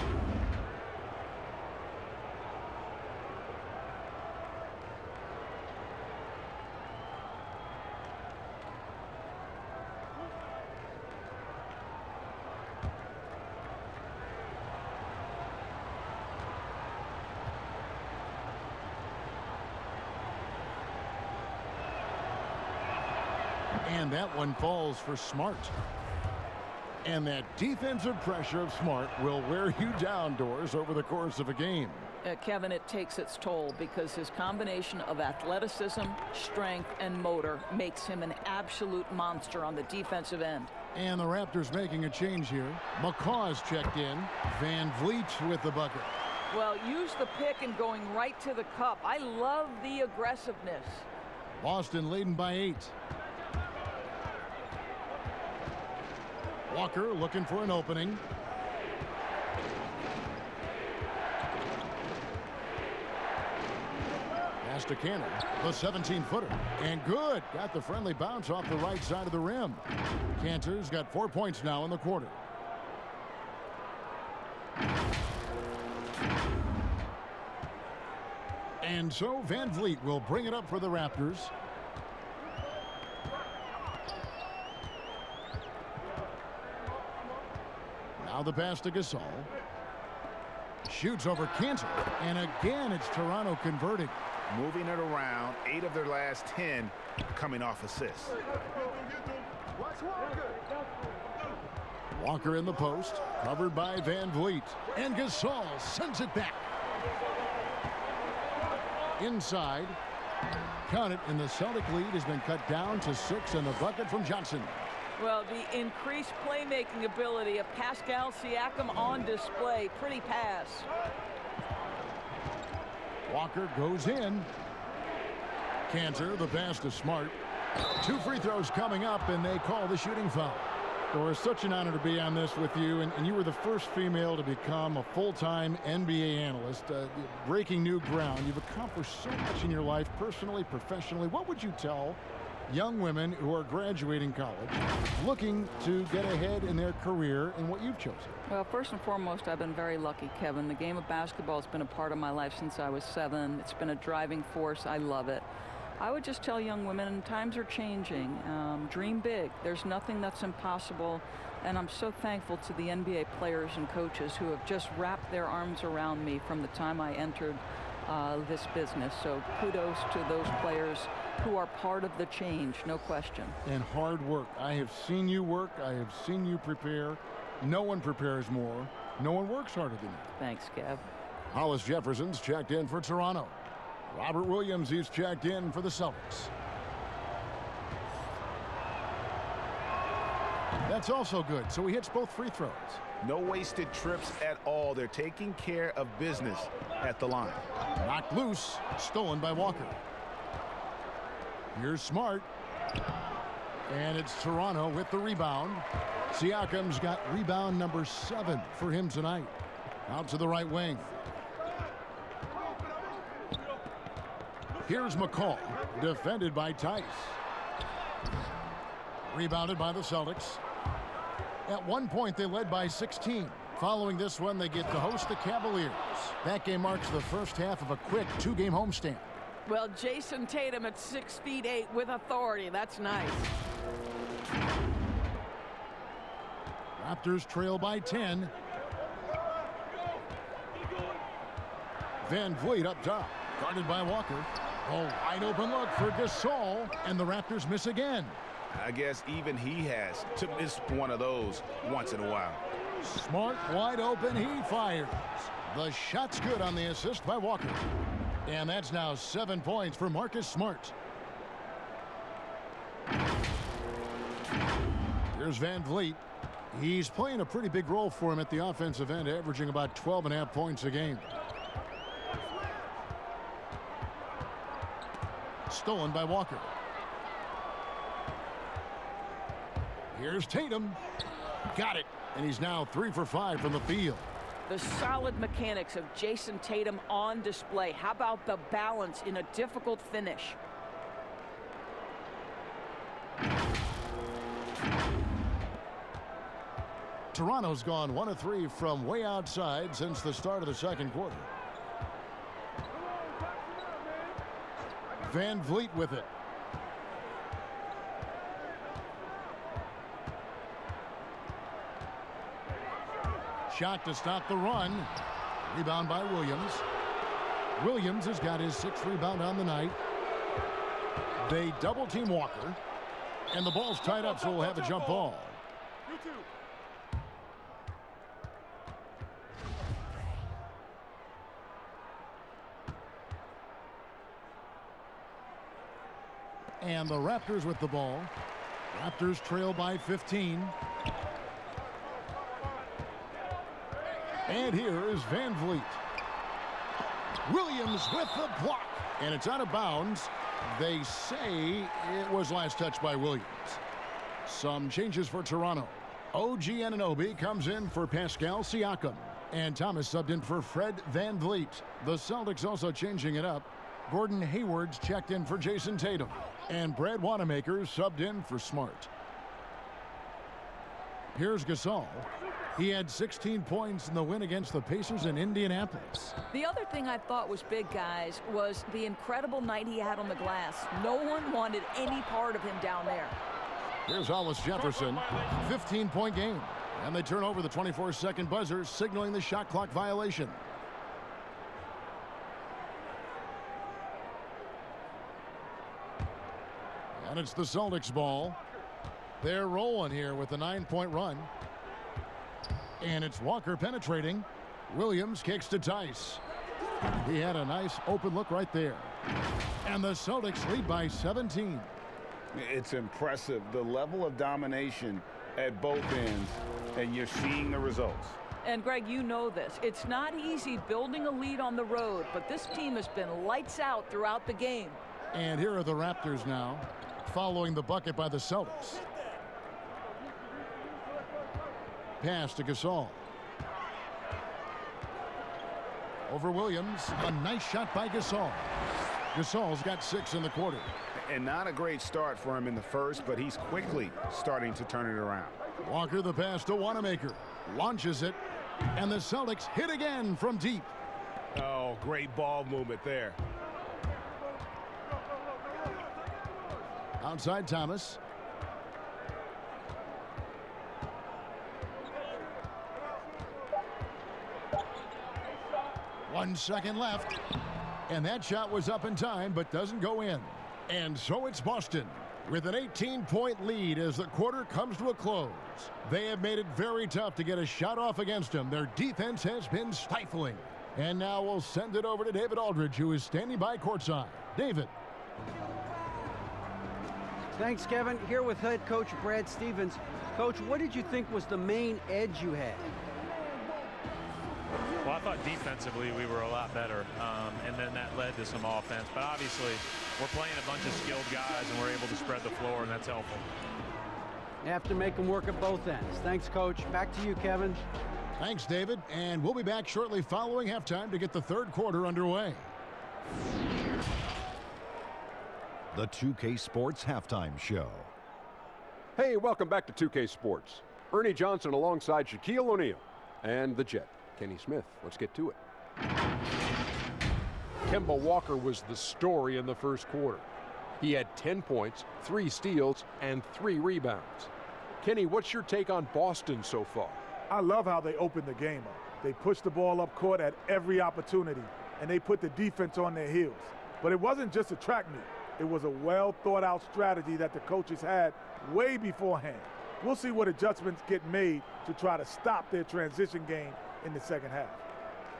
A: And that one falls for Smart. And that defensive pressure of Smart will wear you down, Doors, over the course of a game.
H: Kevin, it takes its toll because his combination of athleticism, strength, and motor makes him an absolute monster on the defensive end.
A: And the Raptors making a change here. McCaw's checked in. Van Vliet with the bucket.
H: Well, use the pick and going right to the cup. I love the aggressiveness.
A: Boston leading by 8. Walker looking for an opening. Pass to Cannon, the 17-footer. And good. Got the friendly bounce off the right side of the rim. Cantor's got 4 points now in the quarter. And so Van Vliet will bring it up for the Raptors. Now the pass to Gasol. Shoots over Cantor. And again, it's Toronto converting.
E: Moving it around, 8 of their last 10 coming off assists.
A: Walker in the post, covered by Van Vliet. And Gasol sends it back. Inside. Count it, and the Celtic lead has been cut down to 6, and the bucket from Johnson.
H: Well, the increased playmaking ability of Pascal Siakam on display. Pretty pass.
A: Walker goes in. Cantor, the pass to Smart. 2 free throws coming up, and they call the shooting foul. Well, it's such an honor to be on this with you, and you were the first female to become a full-time NBA analyst, breaking new ground. You've accomplished so much in your life, personally, professionally. What would you tell young women who are graduating college, looking to get ahead in their career in what you've chosen?
H: Well, first and foremost, I've been very lucky, Kevin. The game of basketball has been a part of my life since I was 7. It's been a driving force. I love it. I would just tell young women, times are changing. Dream big. There's nothing that's impossible. And I'm so thankful to the NBA players and coaches who have just wrapped their arms around me from the time I entered this business. So kudos to those players who are part of the change, no question.
A: And hard work. I have seen you work. I have seen you prepare. No one prepares more. No one works harder than you.
H: Thanks, Kev.
A: Hollis Jefferson's checked in for Toronto. Robert Williams, he's checked in for the Celtics. That's also good, so he hits both free throws.
E: No wasted trips at all. They're taking care of business at the line.
A: Knocked loose, stolen by Walker. Here's Smart. And it's Toronto with the rebound. Siakam's got rebound number 7 for him tonight. Out to the right wing. Here's McCall, defended by Tice. Rebounded by the Celtics. At one point, they led by 16. Following this one, they get to host the Cavaliers. That game marks the first half of a quick 2-game homestand.
H: Well, Jason Tatum at 6'8" with authority. That's nice.
A: Raptors trail by 10. Van Vliet up top, guarded by Walker. Oh, wide open look for Gasol, and the Raptors miss again.
E: I guess even he has to miss one of those once in a while.
A: Smart wide open, he fires. The shot's good on the assist by Walker. And that's now 7 points for Marcus Smart. Here's Van Vliet. He's playing a pretty big role for him at the offensive end, averaging about 12.5 points a game. Stolen by Walker. Here's Tatum. Got it. And he's now 3 for 5 from the field.
H: The solid mechanics of Jason Tatum on display. How about the balance in a difficult finish?
A: Toronto's gone 1 of 3 from way outside since the start of the second quarter. Van Vliet with it. Shot to stop the run. Rebound by Williams. Williams has got his 6th rebound on the night. They double team Walker. And the ball's tied up, so we'll have a jump ball. And the Raptors with the ball. Raptors trail by 15. And here is Van Vliet. Williams with the block. And it's out of bounds. They say it was last touched by Williams. Some changes for Toronto. OG Anunoby comes in for Pascal Siakam. And Thomas subbed in for Fred Van Vliet. The Celtics also changing it up. Gordon Hayward's checked in for Jason Tatum. And Brad Wanamaker subbed in for Smart. Here's Gasol. He had 16 points in the win against the Pacers in Indianapolis.
H: The other thing I thought was big, guys, was the incredible night he had on the glass. No one wanted any part of him down there.
A: Here's Hollis Jefferson. 15-point game. And they turn over the 24-second buzzer, signaling the shot clock violation. And it's the Celtics ball. They're rolling here with a 9-point run. And it's Walker penetrating. Williams kicks to Tice. He had a nice open look right there. And the Celtics lead by 17.
F: It's impressive, the level of domination at both ends, and you're seeing the results.
H: And Greg, you know this. It's not easy building a lead on the road, but this team has been lights out throughout the game.
A: And here are the Raptors now, following the bucket by the Celtics. Pass to Gasol. Over Williams. A nice shot by Gasol. Gasol's got 6 in the quarter.
E: And not a great start for him in the first, but he's quickly starting to turn it around.
A: Walker the pass to Wanamaker. Launches it. And the Celtics hit again from deep.
L: Oh, great ball movement there.
A: Outside Thomas. One second left. And that shot was up in time, but doesn't go in. And so it's Boston with an 18-point lead as the quarter comes to a close. They have made it very tough to get a shot off against them. Their defense has been stifling. And now we'll send it over to David Aldridge, who is standing by courtside. David.
G: Thanks, Kevin. Here with head coach Brad Stevens. Coach, what did you think was the main edge you had?
M: Well, I thought defensively we were a lot better, and then that led to some offense. But obviously, we're playing a bunch of skilled guys, and we're able to spread the floor, and that's helpful.
G: You have to make them work at both ends. Thanks, Coach. Back to you, Kevin.
A: Thanks, David. And we'll be back shortly following halftime to get the third quarter underway.
B: The 2K Sports Halftime Show.
C: Hey, welcome back to 2K Sports. Ernie Johnson alongside Shaquille O'Neal and the Jet, Kenny Smith. Let's get to it. Kemba Walker was the story in the first quarter. He had 10 points, 3 steals, and 3 rebounds. Kenny, what's your take on Boston so far?
D: I love how they opened the game up. They pushed the ball up court at every opportunity, and they put the defense on their heels. But it wasn't just a track meet. It was a well-thought-out strategy that the coaches had way beforehand. We'll see what adjustments get made to try to stop their transition game in the second half.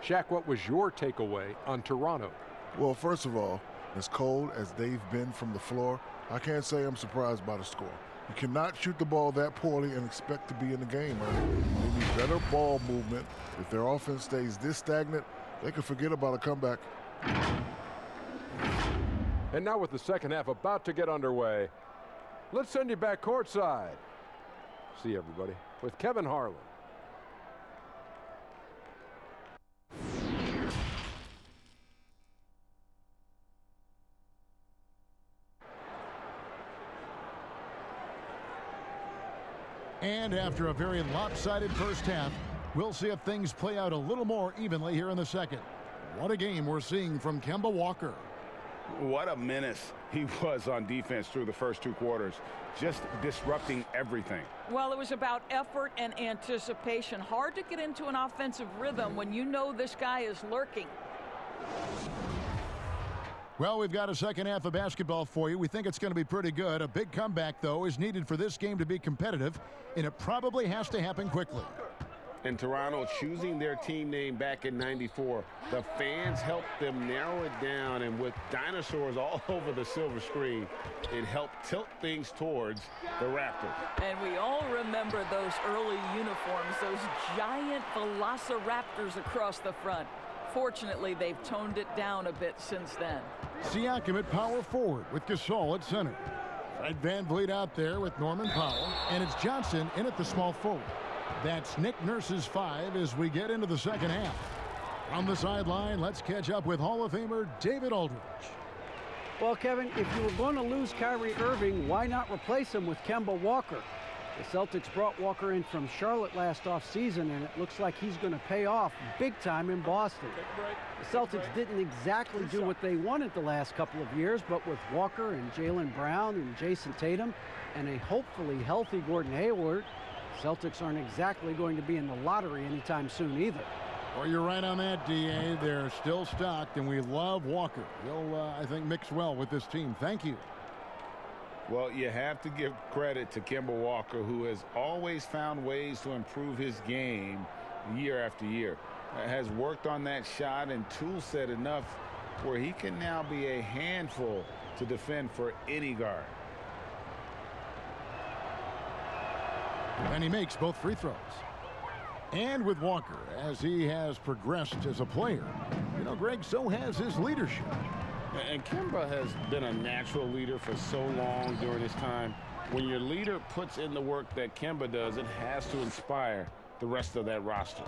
C: Shaq, what was your takeaway on Toronto?
D: Well, first of all, as cold as they've been from the floor, I can't say I'm surprised by the score. You cannot shoot the ball that poorly and expect to be in the game. They need better ball movement. If their offense stays this stagnant, they could forget about a comeback.
C: And now with the second half about to get underway, let's send you back courtside. See everybody with Kevin Harlan.
A: And after a very lopsided first half, we'll see if things play out a little more evenly here in the second. What a game we're seeing from Kemba Walker.
F: What a menace he was on defense through the first 2 quarters, just disrupting everything.
H: Well, it was about effort and anticipation. Hard to get into an offensive rhythm when you know this guy is lurking.
A: Well, we've got a second half of basketball for you. We think it's going to be pretty good. A big comeback, though, is needed for this game to be competitive, and it probably has to happen quickly.
F: And Toronto choosing their team name back in '94, the fans helped them narrow it down, and with dinosaurs all over the silver screen, it helped tilt things towards the Raptors.
H: And we all remember those early uniforms, those giant velociraptors across the front. Fortunately, they've toned it down a bit since then.
A: Siakam at power forward with Gasol at center. Fred VanVleet out there with Norman Powell, and it's Johnson in at the small forward. That's Nick Nurse's 5 as we get into the second half. On the sideline, let's catch up with Hall of Famer David Aldridge.
G: Well, Kevin, if you were going to lose Kyrie Irving, why not replace him with Kemba Walker? The Celtics brought Walker in from Charlotte last offseason, and it looks like he's going to pay off big time in Boston. The Celtics didn't exactly do what they wanted the last couple of years, but with Walker and Jaylen Brown and Jason Tatum and a hopefully healthy Gordon Hayward, Celtics aren't exactly going to be in the lottery anytime soon either.
A: Well, you're right on that, D.A. They're still stocked, and we love Walker. He'll, I think, mix well with this team. Thank you.
F: Well, you have to give credit to Kemba Walker, who has always found ways to improve his game year after year. Has worked on that shot and tool set enough where he can now be a handful to defend for any guard.
A: And he makes both free throws. And with Walker, as he has progressed as a player, you know, Greg, so has his leadership.
F: And Kemba has been a natural leader for so long during his time. When your leader puts in the work that Kemba does, it has to inspire the rest of that roster.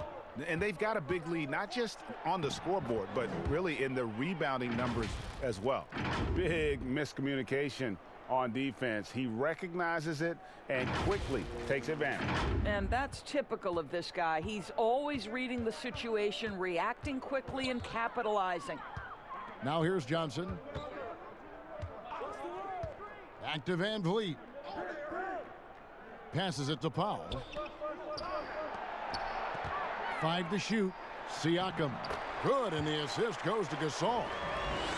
E: And they've got a big lead, not just on the scoreboard, but really in the rebounding numbers as well.
F: Big miscommunication on defense. He recognizes it and quickly takes advantage.
H: And that's typical of this guy. He's always reading the situation, reacting quickly, and capitalizing.
A: Now here's Johnson. Back to Van Vliet. Passes it to Powell. 5 to shoot. Siakam. Good, and the assist goes to Gasol.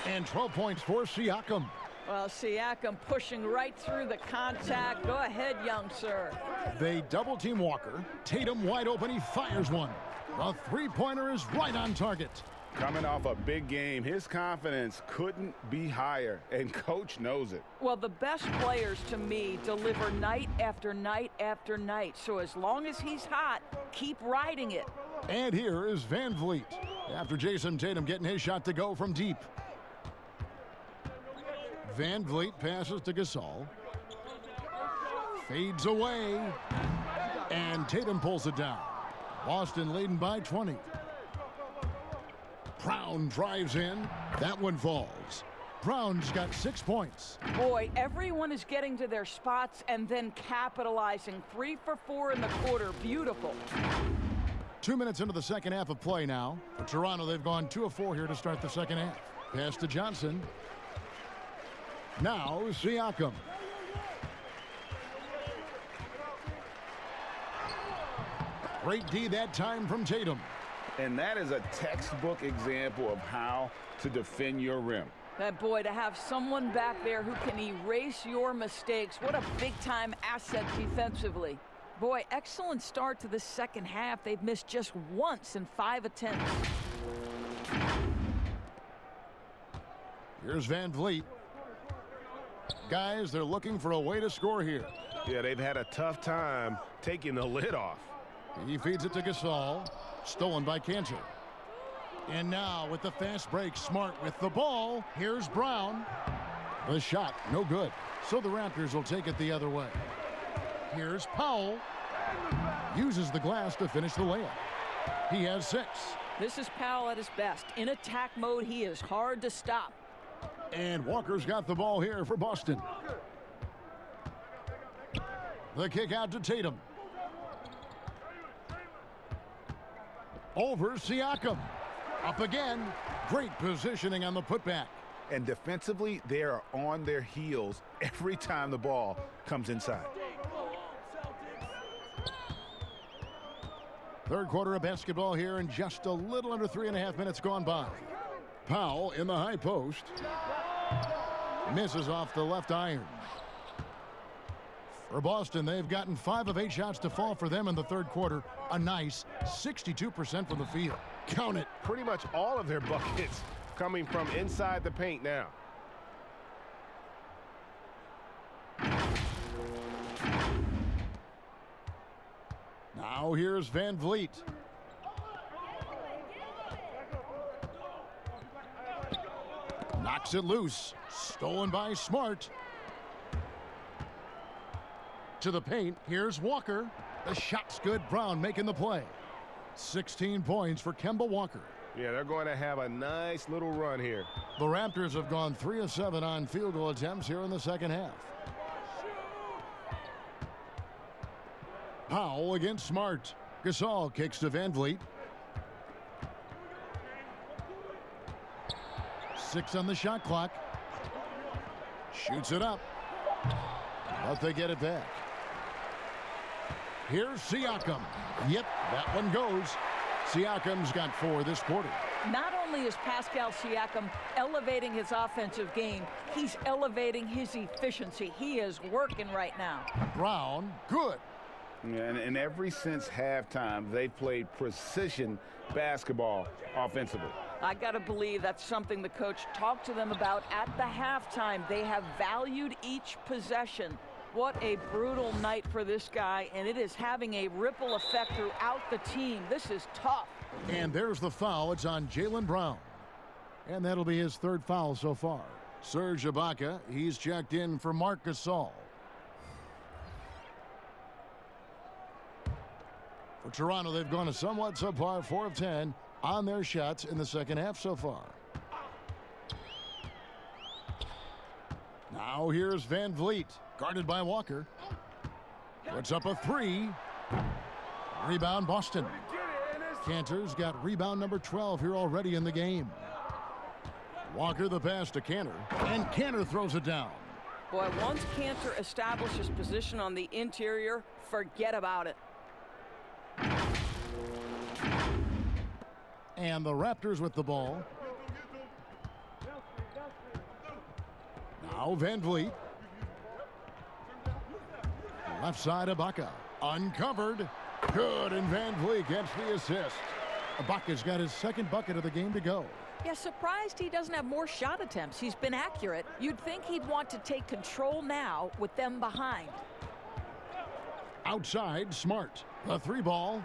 A: And 12 points for Siakam.
H: Well, Siakam pushing right through the contact. Go ahead, young sir.
A: They double-team Walker. Tatum wide open. He fires one. The three-pointer is right on target.
F: Coming off a big game, his confidence couldn't be higher, and coach knows it.
H: Well, the best players to me deliver night after night after night. So as long as he's hot, keep riding it.
A: And here is Van Vliet after Jason Tatum getting his shot to go from deep. Van Vliet passes to Gasol. Fades away. And Tatum pulls it down. Boston leading by 20. Brown drives in. That one falls. Brown's got 6 points.
H: Boy, everyone is getting to their spots and then capitalizing. 3 for 4 in the quarter. Beautiful.
A: 2 minutes into the second half of play now. For Toronto, they've gone 2 of 4 here to start the second half. Pass to Johnson. Now Siakam. Great D that time from Tatum.
F: And that is a textbook example of how to defend your rim.
H: That boy, to have someone back there who can erase your mistakes. What a big-time asset defensively. Boy, excellent start to the second half. They've missed just once in 5 attempts.
A: Here's Van Vliet. Guys, they're looking for a way to score here.
L: Yeah, they've had a tough time taking the lid off.
A: He feeds it to Gasol. Stolen by Cantor. And now with the fast break, Smart with the ball. Here's Brown. The shot, no good. So the Raptors will take it the other way. Here's Powell. Uses the glass to finish the layup. He has 6.
H: This is Powell at his best. In attack mode, he is hard to stop.
A: And Walker's got the ball here for Boston. The kick out to Tatum. Over Siakam. Up again. Great positioning on the putback.
E: And defensively, they are on their heels every time the ball comes inside.
A: Third quarter of basketball here, and just a little under 3.5 minutes gone by. Powell in the high post. Misses off the left iron. For Boston, they've gotten 5 of 8 shots to fall for them in the third quarter. A nice 62% from the field. Count it.
L: Pretty much all of their buckets coming from inside the paint now.
A: Now here's Van Vliet. Knocks it loose. Stolen by Smart. To the paint. Here's Walker. The shot's good. Brown making the play. 16 points for Kemba Walker.
L: Yeah, they're going to have a nice little run here.
A: The Raptors have gone 3 of 7 on field goal attempts here in the second half. Powell against Smart. Gasol kicks to Van Vliet. 6 on the shot clock. Shoots it up. But they get it back. Here's Siakam. Yep, that one goes. Siakam's got 4 this quarter.
H: Not only is Pascal Siakam elevating his offensive game, he's elevating his efficiency. He is working right now.
A: Brown, good.
F: And ever since halftime, they've played precision basketball offensively.
H: I got to believe that's something the coach talked to them about at the halftime. They have valued each possession. What a brutal night for this guy, and it is having a ripple effect throughout the team. This is tough.
A: And there's the foul. It's on Jaylen Brown. And that'll be his 3rd foul so far. Serge Ibaka, he's checked in for Marc Gasol. For Toronto, they've gone a somewhat subpar 4 of 10 on their shots in the second half so far. Now here's Van Vliet, guarded by Walker. Puts up a 3. Rebound Boston. Cantor's got rebound number 12 here already in the game. Walker the pass to Cantor, and Cantor throws it down.
H: Boy, once Cantor establishes position on the interior, forget about it.
A: And the Raptors with the ball. Now Van Vliet. Left side Ibaka. Uncovered. Good, and Van Vliet gets the assist. Ibaka's got his 2nd bucket of the game to go.
H: Yeah, surprised he doesn't have more shot attempts. He's been accurate. You'd think he'd want to take control now with them behind.
A: Outside, Smart. The 3 ball.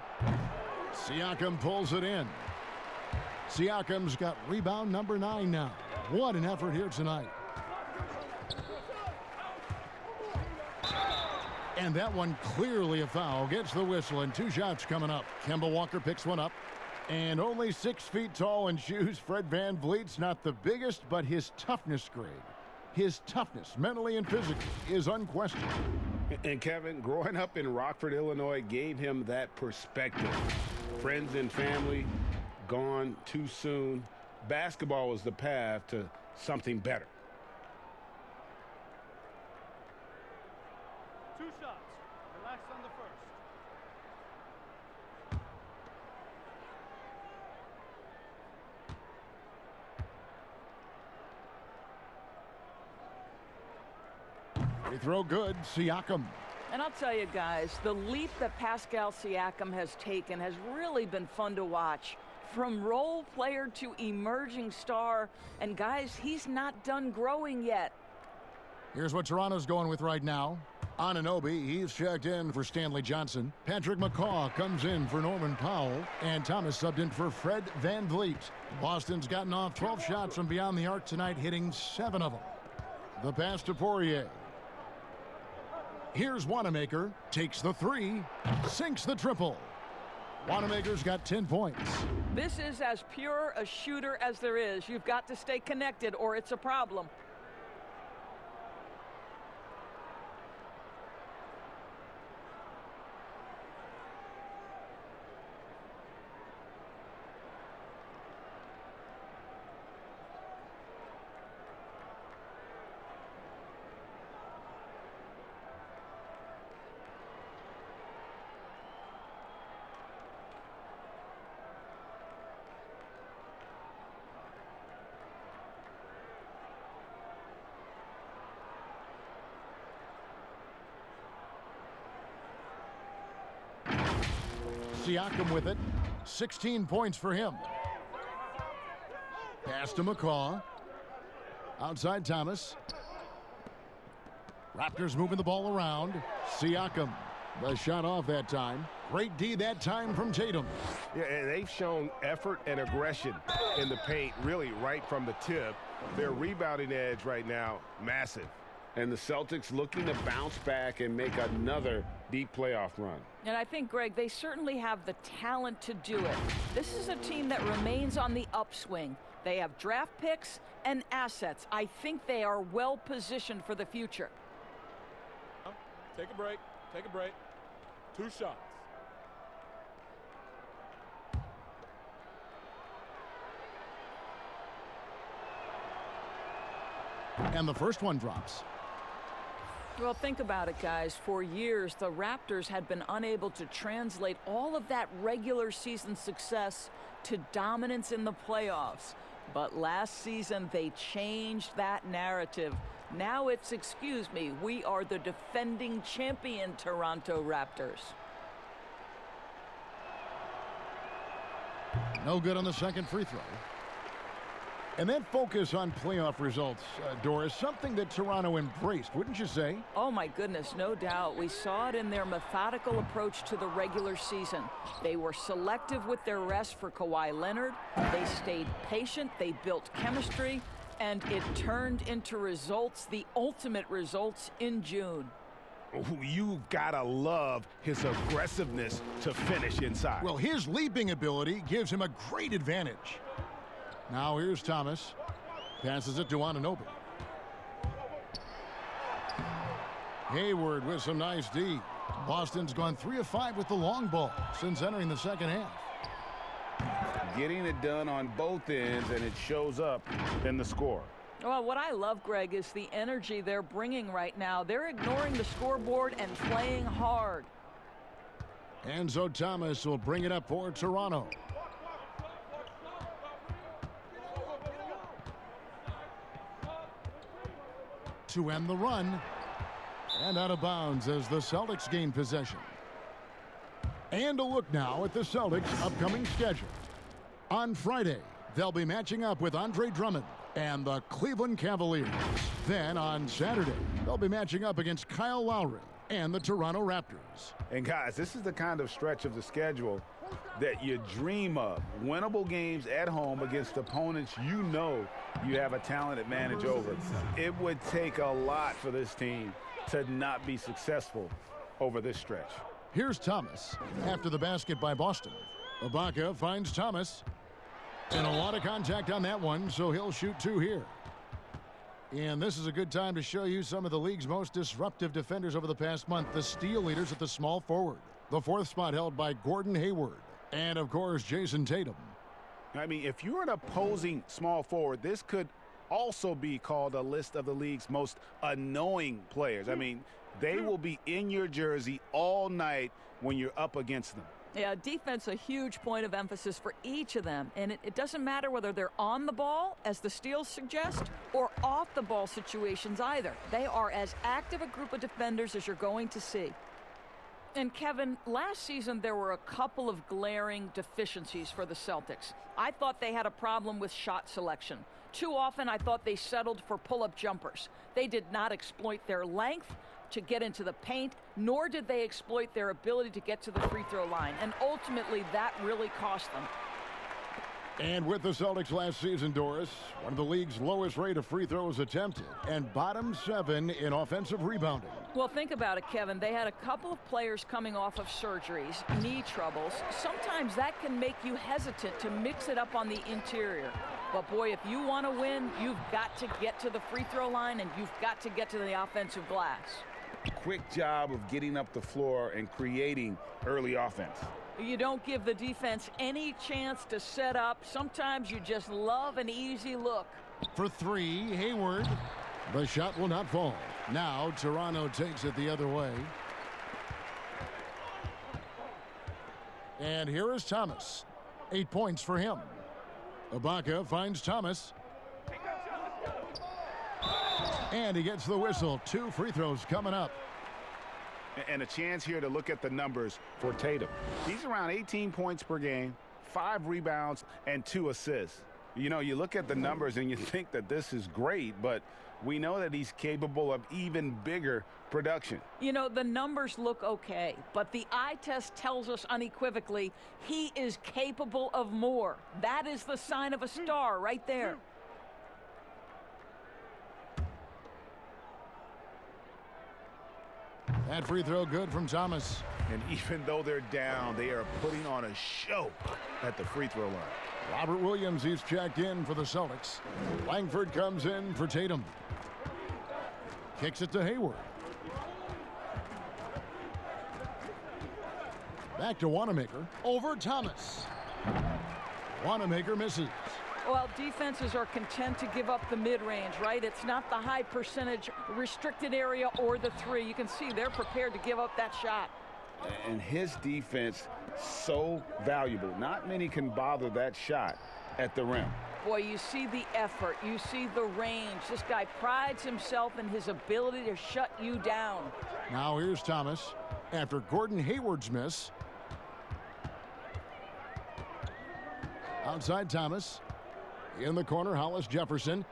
A: Siakam pulls it in. Siakam's got rebound number 9 now. What an effort here tonight. And that one clearly a foul. Gets the whistle, and 2 shots coming up. Kemba Walker picks one up. And only 6 feet tall in shoes, Fred Van Vliet's not the biggest, but his toughness grade, his toughness, mentally and physically, is unquestioned.
F: And Kevin, growing up in Rockford, Illinois, gave him that perspective. Friends and family gone too soon. Basketball was the path to something better.
N: 2 shots. Relax on the first.
A: Free throw good, Siakam.
H: And I'll tell you guys, the leap that Pascal Siakam has taken has really been fun to watch. From role player to emerging star, and guys, he's not done growing yet.
A: Here's what Toronto's going with right now. Anunoby, he's checked in for Stanley Johnson. Patrick McCaw comes in for Norman Powell. And Thomas subbed in for Fred Van Vliet. Boston's gotten off 12 shots from beyond the arc tonight, hitting 7 of them. The pass to Poirier. Here's Wanamaker, takes the 3, sinks the triple. Wanamaker's got 10 points.
H: This is as pure a shooter as there is. You've got to stay connected or it's a problem.
A: Siakam with it. 16 points for him. Pass to McCaw. Outside Thomas. Raptors moving the ball around. Siakam. The shot off that time. Great D that time from Tatum.
L: Yeah, and they've shown effort and aggression in the paint, really right from the tip. Their rebounding edge right now, massive.
F: And the Celtics looking to bounce back and make another deep playoff run.
H: And I think, Greg, they certainly have the talent to do it. This is a team that remains on the upswing. They have draft picks and assets. I think they are well positioned for the future.
J: Take a break. Take a break. 2 shots.
A: And the first one drops.
H: Well, think about it, guys. For years, the Raptors had been unable to translate all of that regular season success to dominance in the playoffs. But last season, they changed that narrative. Now it's, excuse me, we are the defending champion Toronto Raptors.
A: No good on the second free throw. And that focus on playoff results, Doris, something that Toronto embraced, wouldn't you say?
H: Oh, my goodness, no doubt. We saw it in their methodical approach to the regular season. They were selective with their rest for Kawhi Leonard. They stayed patient. They built chemistry. And it turned into results, the ultimate results, in June.
L: You've got to love his aggressiveness to finish inside.
A: Well, his leaping ability gives him a great advantage. Now here's Thomas. Passes it to Anunoby. Hayward with some nice D. Boston's gone 3 of 5 with the long ball since entering the second half.
F: Getting it done on both ends, and it shows up in the score.
H: Well, what I love, Greg, is the energy they're bringing right now. They're ignoring the scoreboard and playing hard.
A: And so Thomas will bring it up for Toronto. To end the run. And out of bounds as the Celtics gain possession. And a look now at the Celtics' upcoming schedule. On Friday, they'll be matching up with Andre Drummond and the Cleveland Cavaliers. Then on Saturday, they'll be matching up against Kyle Lowry and the Toronto Raptors.
F: And guys, this is the kind of stretch of the schedule that you dream of. Winnable games at home against opponents you know you have a talent advantage over. It would take a lot for this team to not be successful over this stretch.
A: Here's Thomas after the basket by Boston. Ibaka finds Thomas. And a lot of contact on that one, so he'll shoot 2 here. And this is a good time to show you some of the league's most disruptive defenders over the past month, the steal leaders at the small forward. The 4th spot held by Gordon Hayward. And, of course, Jason Tatum.
F: I mean, if you're an opposing small forward, this could also be called a list of the league's most annoying players. I mean, they will be in your jersey all night when you're up against them.
H: Yeah, defense a huge point of emphasis for each of them. And it doesn't matter whether they're on the ball, as the steals suggest, or off the ball situations either. They are as active a group of defenders as you're going to see. And Kevin, last season there were a couple of glaring deficiencies for the Celtics. I thought they had a problem with shot selection. Too often I thought they settled for pull-up jumpers. They did not exploit their length to get into the paint, nor did they exploit their ability to get to the free throw line. And ultimately, that really cost them.
A: And with the Celtics last season, Doris, one of the league's lowest rate of free throws attempted and bottom 7 in offensive rebounding.
H: Well, think about it, Kevin. They had a couple of players coming off of surgeries, knee troubles. Sometimes that can make you hesitant to mix it up on the interior. But, boy, if you want to win, you've got to get to the free throw line and you've got to get to the offensive glass.
F: Quick job of getting up the floor and creating early offense.
H: You don't give the defense any chance to set up. Sometimes you just love an easy look.
A: For 3, Hayward. The shot will not fall. Now Toronto takes it the other way. And here is Thomas. 8 points for him. Ibaka finds Thomas. And he gets the whistle. 2 free throws coming up.
F: And a chance here to look at the numbers for Tatum. He's around 18 points per game, 5 rebounds, and 2 assists. You know, you look at the numbers and you think that this is great, but we know that he's capable of even bigger production.
H: You know, the numbers look okay, but the eye test tells us unequivocally he is capable of more. That is the sign of a star right there.
A: That free throw good from Thomas.
F: And even though they're down, they are putting on a show at the free throw line.
A: Robert Williams, he's checked in for the Celtics. Langford comes in for Tatum. Kicks it to Hayward. Back to Wanamaker. Over Thomas. Wanamaker misses.
H: Well, defenses are content to give up the mid-range, right? It's not the high percentage restricted area or the three. You can see they're prepared to give up that shot.
F: And his defense, so valuable. Not many can bother that shot at the rim.
H: Boy, you see the effort. You see the range. This guy prides himself in his ability to shut you down.
A: Now here's Thomas after Gordon Hayward's miss. Outside Thomas. In the corner, Hollis Jefferson.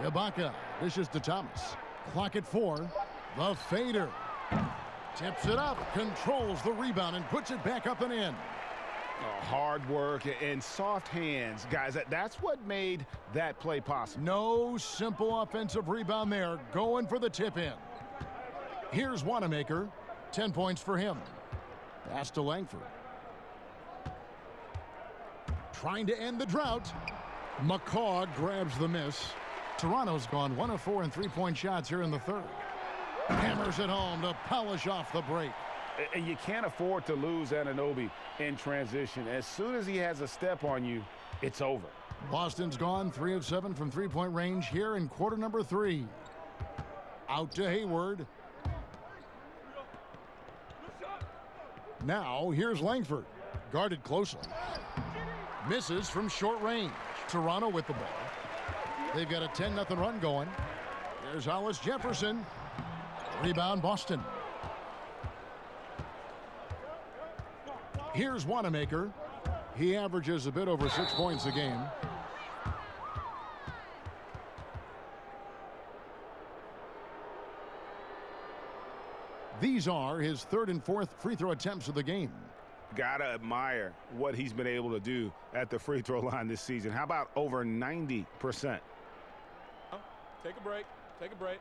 A: Ibaka dishes to Thomas. Clock at 4. The fader. Tips it up, controls the rebound, and puts it back up and in.
F: Oh, hard work and soft hands, guys. That's what made that play possible.
A: No simple offensive rebound there. Going for the tip in. Here's Wanamaker. 10 points for him. Pass to Langford. Trying to end the drought. McCaw grabs the miss. Toronto's gone 1 of 4 in three-point shots here in the third. Hammers it home to polish off the break.
F: And you can't afford to lose Anunoby in transition. As soon as he has a step on you, it's over.
A: Boston's gone 3 of 7 from three-point range here in quarter number 3. Out to Hayward. Now here's Langford. Guarded closely. Misses from short range. Toronto with the ball. They've got a 10-0 run going. There's Hollis Jefferson. Rebound Boston. Here's Wanamaker. He averages a bit over 6 points a game. These are his third and fourth free throw attempts of the game.
F: Gotta admire what he's been able to do at the free throw line this season. How about over 90%?
J: Take a break. Take a break.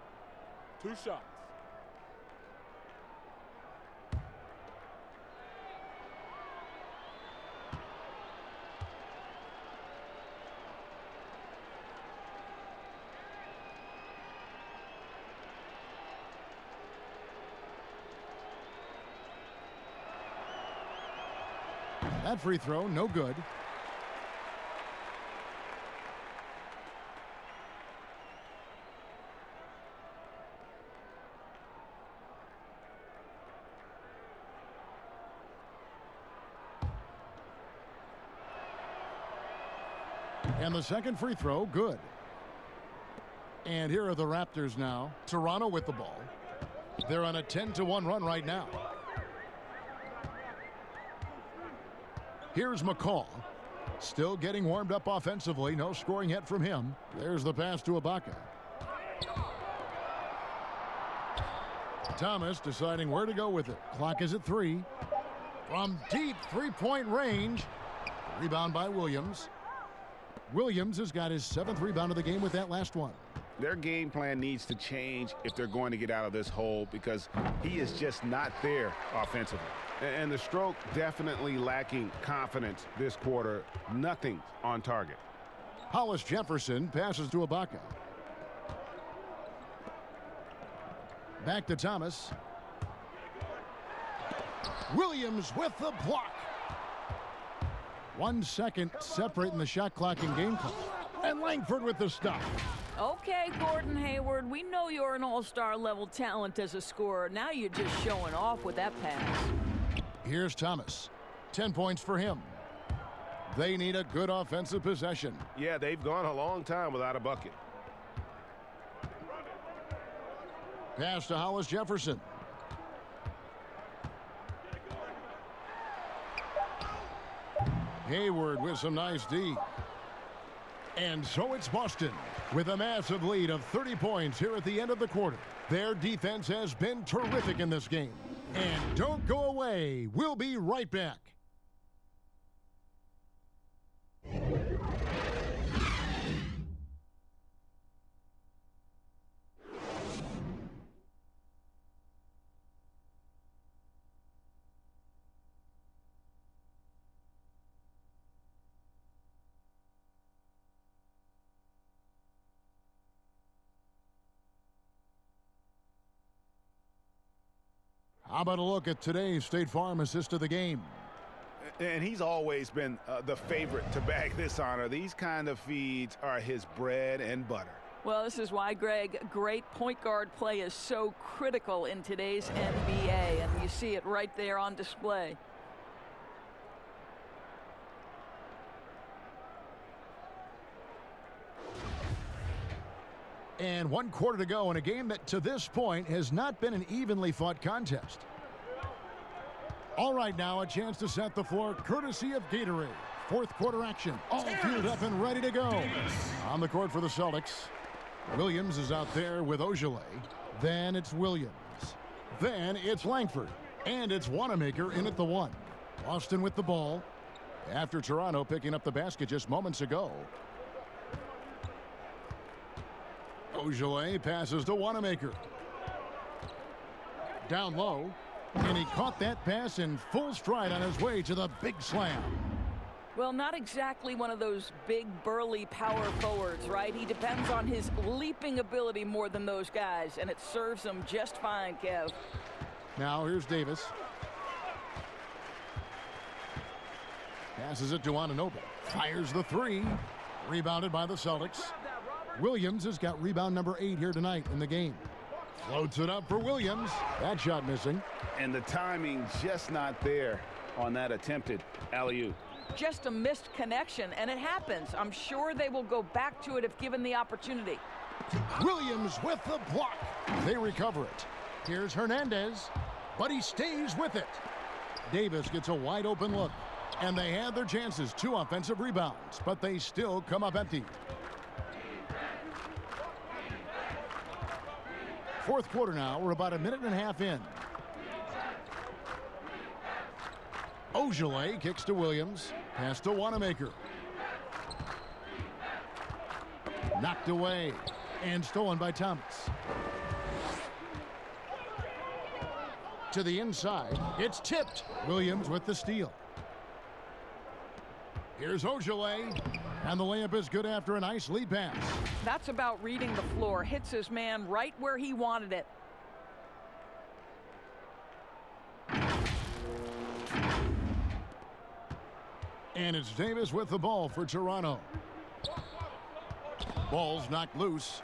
J: 2 shots.
A: That free throw, no good. And the second free throw, good. And here are the Raptors now. Toronto with the ball. They're on a 10-1 run right now. Here's McCaw. Still getting warmed up offensively. No scoring yet from him. There's the pass to Ibaka. Thomas deciding where to go with it. Clock is at 3. From deep three-point range. Rebound by Williams. Williams has got his 7th rebound of the game with that last one.
F: Their game plan needs to change if they're going to get out of this hole because he is just not there offensively.
L: And the stroke definitely lacking confidence this quarter. Nothing on target.
A: Hollis Jefferson passes to Ibaka. Back to Thomas. Williams with the block. 1 second separating the shot clock and game clock. And Langford with the stop.
H: Okay, Gordon Hayward, we know you're an all-star level talent as a scorer. Now you're just showing off with that pass.
A: Here's Thomas. 10 points for him. They need a good offensive possession.
L: Yeah, they've gone a long time without a bucket.
A: Pass to Hollis Jefferson. Hayward with some nice D. And so it's Boston with a massive lead of 30 points here at the end of the quarter. Their defense has been terrific in this game. And don't go away. We'll be right back. How about a look at today's State Farm assist of the game?
E: And he's always been the favorite to bag this honor. These kind of feeds are his bread and butter.
H: Well, this is why, Greg, great point guard play is so critical in today's NBA, and you see it right there on display.
A: And 1 quarter to go in a game that to this point has not been an evenly fought contest. All right, now a chance to set the floor courtesy of Gatorade. 4th quarter action, all fueled up and ready to go. On the court for the Celtics, Williams is out there with Ojale. Then it's Williams. Then it's Langford. And it's Wanamaker in at the 1. Boston with the ball after Toronto picking up the basket just moments ago. Ojale passes to Wanamaker. Down low. And he caught that pass in full stride on his way to the big slam.
H: Well, not exactly one of those big, burly power forwards, right? He depends on his leaping ability more than those guys, and it serves him just fine, Kev.
A: Now here's Davis. Passes it to Anunoby. Fires the 3. Rebounded by the Celtics. Williams has got rebound number 8 here tonight in the game. Floats it up for Williams. That shot missing.
E: And the timing just not there on that attempted alley-oop.
H: Just a missed connection, and it happens. I'm sure they will go back to it if given the opportunity.
A: Williams with the block. They recover it. Here's Hernandez, but he stays with it. Davis gets a wide open look, and they had their chances. 2 offensive rebounds, but they still come up empty. 4th quarter now. We're about a minute and a half in. Ojale kicks to Williams. Pass to Wanamaker. Knocked away and stolen by Thomas. To the inside. It's tipped. Williams with the steal. Here's Ojale. And the layup is good after a nice lead pass.
H: That's about reading the floor. Hits his man right where he wanted it.
A: And it's Davis with the ball for Toronto. Ball's knocked loose.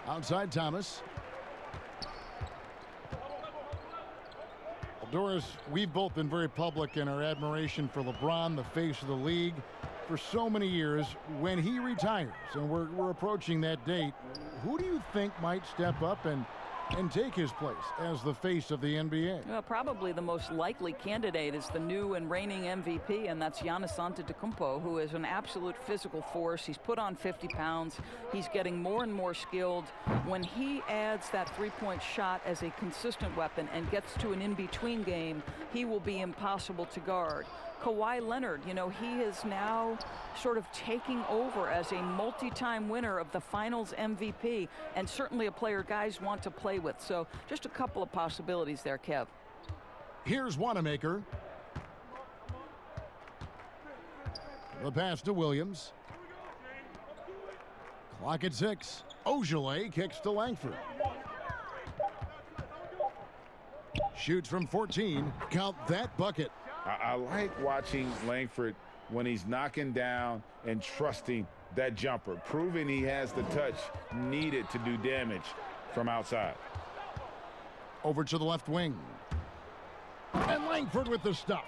A: Outside Thomas. Well, Doris, we've both been very public in our admiration for LeBron, the face of the league, for so many years. When he retires, and we're approaching that date, who do you think might step up and take his place as the face of the NBA?
H: Well, probably the most likely candidate is the new and reigning MVP, and that's Giannis Antetokounmpo, who is an absolute physical force. He's put on 50 pounds. He's getting more and more skilled. When he adds that three-point shot as a consistent weapon and gets to an in-between game, he will be impossible to guard. Kawhi Leonard, you know, he is now sort of taking over as a multi-time winner of the Finals MVP, and certainly a player guys want to play with. So just a couple of possibilities there, Kev.
A: Here's Wanamaker. The pass to Williams. Clock at 6. Ojale kicks to Langford. Shoots from 14. Count that bucket.
E: I like watching Langford when he's knocking down and trusting that jumper, proving he has the touch needed to do damage from outside.
A: Over to the left wing. And Langford with the stuff.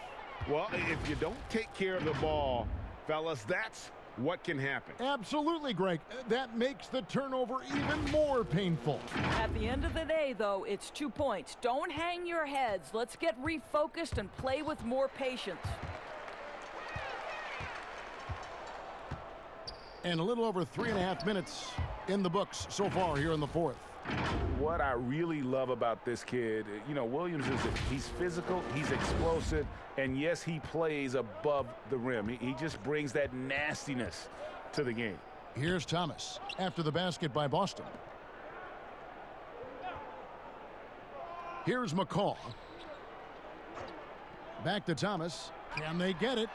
L: Well, if you don't take care of the ball, fellas, that's what can happen.
A: Absolutely, Greg. That makes the turnover even more painful.
H: At the end of the day, though, it's 2 points. Don't hang your heads. Let's get refocused and play with more patience.
A: And a little over 3.5 minutes in the books so far here in the 4th.
E: What I really love about this kid, you know, Williams is he's physical, he's explosive, and yes, he plays above the rim. He just brings that nastiness to the game.
A: Here's Thomas after the basket by Boston. Here's McCaw. Back to Thomas. Can they get it?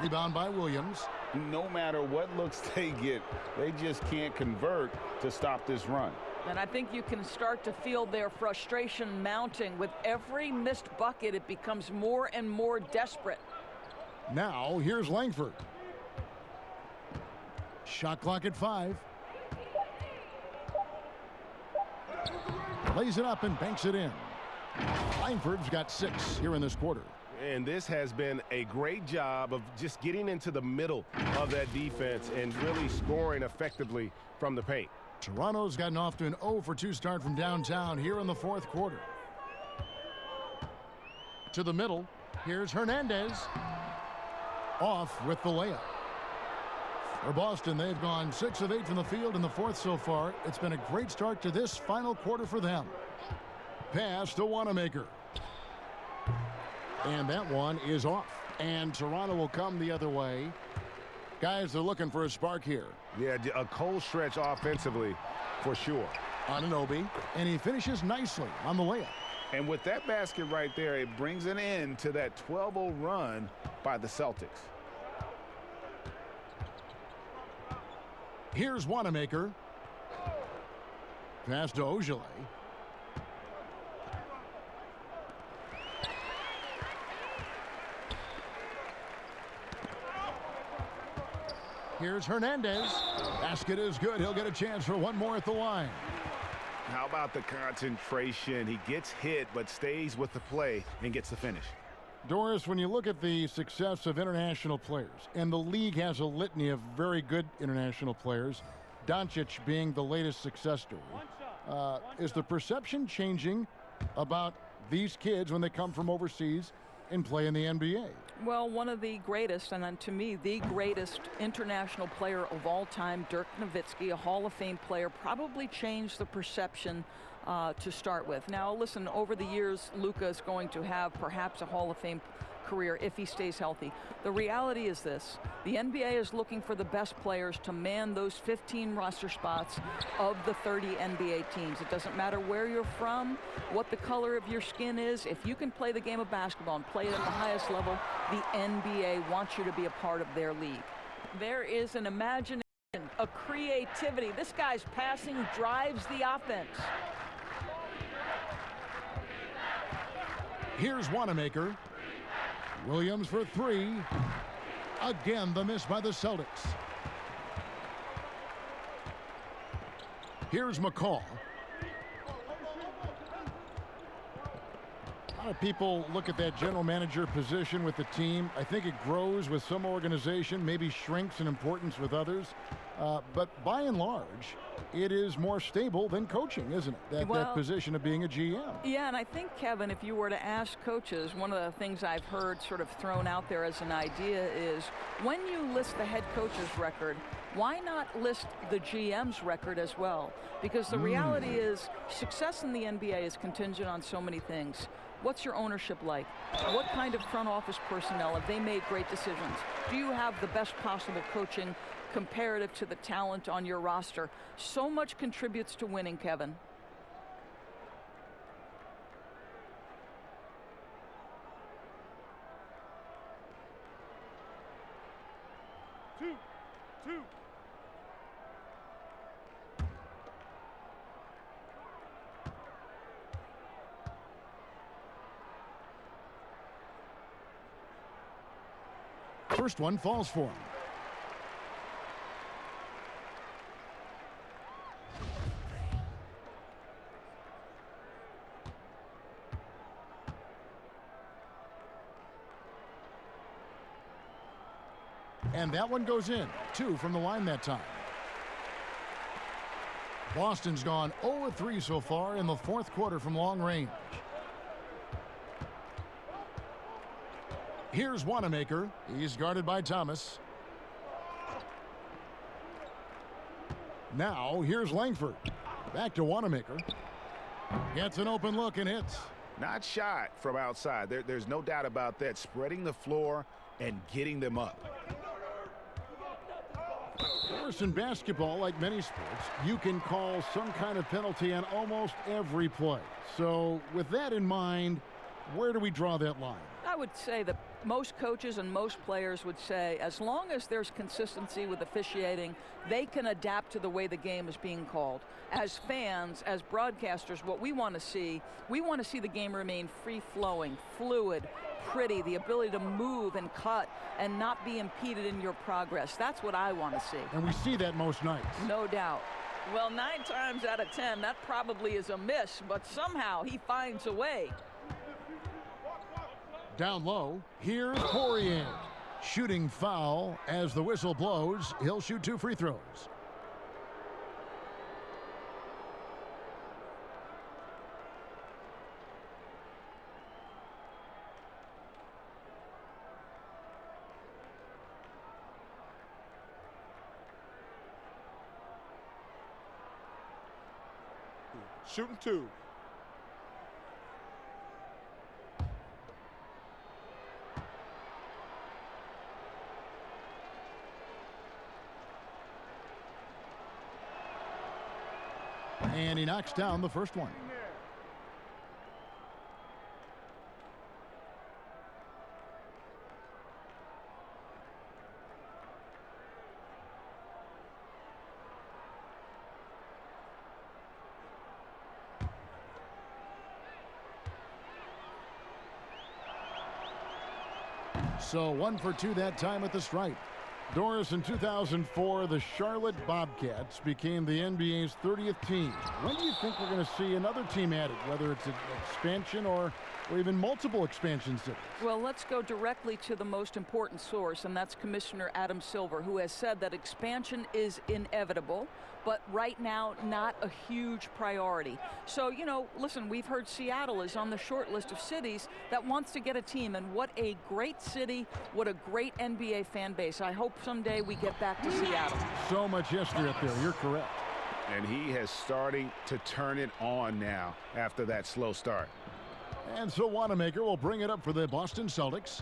A: Rebound by Williams.
E: No matter what looks they get, they just can't convert to stop this run.
H: And I think you can start to feel their frustration mounting. With every missed bucket, it becomes more and more desperate.
A: Now, here's Langford. Shot clock at 5. Lays it up and banks it in. Langford's got 6 here in this quarter.
L: And this has been a great job of just getting into the middle of that defense and really scoring effectively from the paint.
A: Toronto's gotten off to an 0 for 2 start from downtown here in the 4th quarter. To the middle. Here's Hernandez. Off with the layup. For Boston, they've gone 6 of 8 from the field in the 4th so far. It's been a great start to this final quarter for them. Pass to Wanamaker. And that one is off. And Toronto will come the other way. Guys, they're looking for a spark here.
L: Yeah, a cold stretch offensively for sure.
A: Anunoby, and he finishes nicely on the layup.
E: And with that basket right there, it brings an end to that 12-0 run by the Celtics.
A: Here's Wanamaker. Pass to Ojale. Here's Hernandez. Basket is good. He'll get a chance for one more at the line.
E: How about the concentration? He gets hit but stays with the play and gets the finish.
A: Doris, when you look at the success of international players, and the league has a litany of very good international players, Doncic being the latest success story, is the perception changing about these kids when they come from overseas and play in the NBA?
H: Well, one of the greatest, and to me, the greatest international player of all time, Dirk Nowitzki, a Hall of Fame player, probably changed the perception to start with. Now, listen, over the years, Luka is going to have perhaps a Hall of Fame career if he stays healthy. The reality is this: the NBA is looking for the best players to man those 15 roster spots of the 30 NBA teams. It doesn't matter where you're from, what the color of your skin is. If you can play the game of basketball and play it at the highest level, the NBA wants you to be a part of their league. There is an imagination, a creativity. This guy's passing drives the offense.
A: Here's Wanamaker. Williams for 3. Again, the miss by the Celtics. Here's McCall. A lot of people look at that general manager position with the team. I think it grows with some organization, maybe shrinks in importance with others. But by and large, it is more stable than coaching, isn't it? That position of being a GM.
H: Yeah, and I think, Kevin, if you were to ask coaches, one of the things I've heard sort of thrown out there as an idea is when you list the head coach's record, why not list the GM's record as well? Because the reality is success in the NBA is contingent on so many things. What's your ownership like? What kind of front office personnel? Have they made great decisions? Do you have the best possible coaching comparative to the talent on your roster? So much contributes to winning, Kevin.
N: Two.
A: First one falls for him. And that one goes in. 2 from the line that time. Boston's gone 0-3 so far in the 4th quarter from long range. Here's Wanamaker. He's guarded by Thomas. Now here's Langford. Back to Wanamaker. Gets an open look and hits.
E: Not shot from outside. There's no doubt about that. Spreading the floor and getting them up.
A: Of course, in basketball, like many sports, you can call some kind of penalty on almost every play. So with that in mind, where do we draw that line?
H: I would say that most coaches and most players would say as long as there's consistency with officiating, they can adapt to the way the game is being called. As fans, as broadcasters, what we want to see the game remain free-flowing, fluid, pretty, the ability to move and cut and not be impeded in your progress. That's what I want to see.
A: And we see that most nights.
H: No doubt. Well, 9 times out of 10, that probably is a miss, but somehow he finds a way.
A: Down low, here's Poirier. Shooting foul as the whistle blows. He'll shoot 2 free throws.
N: Shooting 2.
A: And he knocks down the first one. So 1 for 2 that time at the stripe. Doris, in 2004, the Charlotte Bobcats became the NBA's 30th team. When do you think we're going to see another team added, whether it's an expansion or even multiple expansion cities?
H: Well, let's go directly to the most important source, and that's Commissioner Adam Silver, who has said that expansion is inevitable, but right now not a huge priority. So, you know, listen, we've heard Seattle is on the short list of cities that wants to get a team, and what a great city, what a great NBA fan base. I hope someday we get back to Seattle.
A: So much history up there. You're correct.
E: And he has starting to turn it on now after that slow start.
A: And so Wanamaker will bring it up for the Boston Celtics.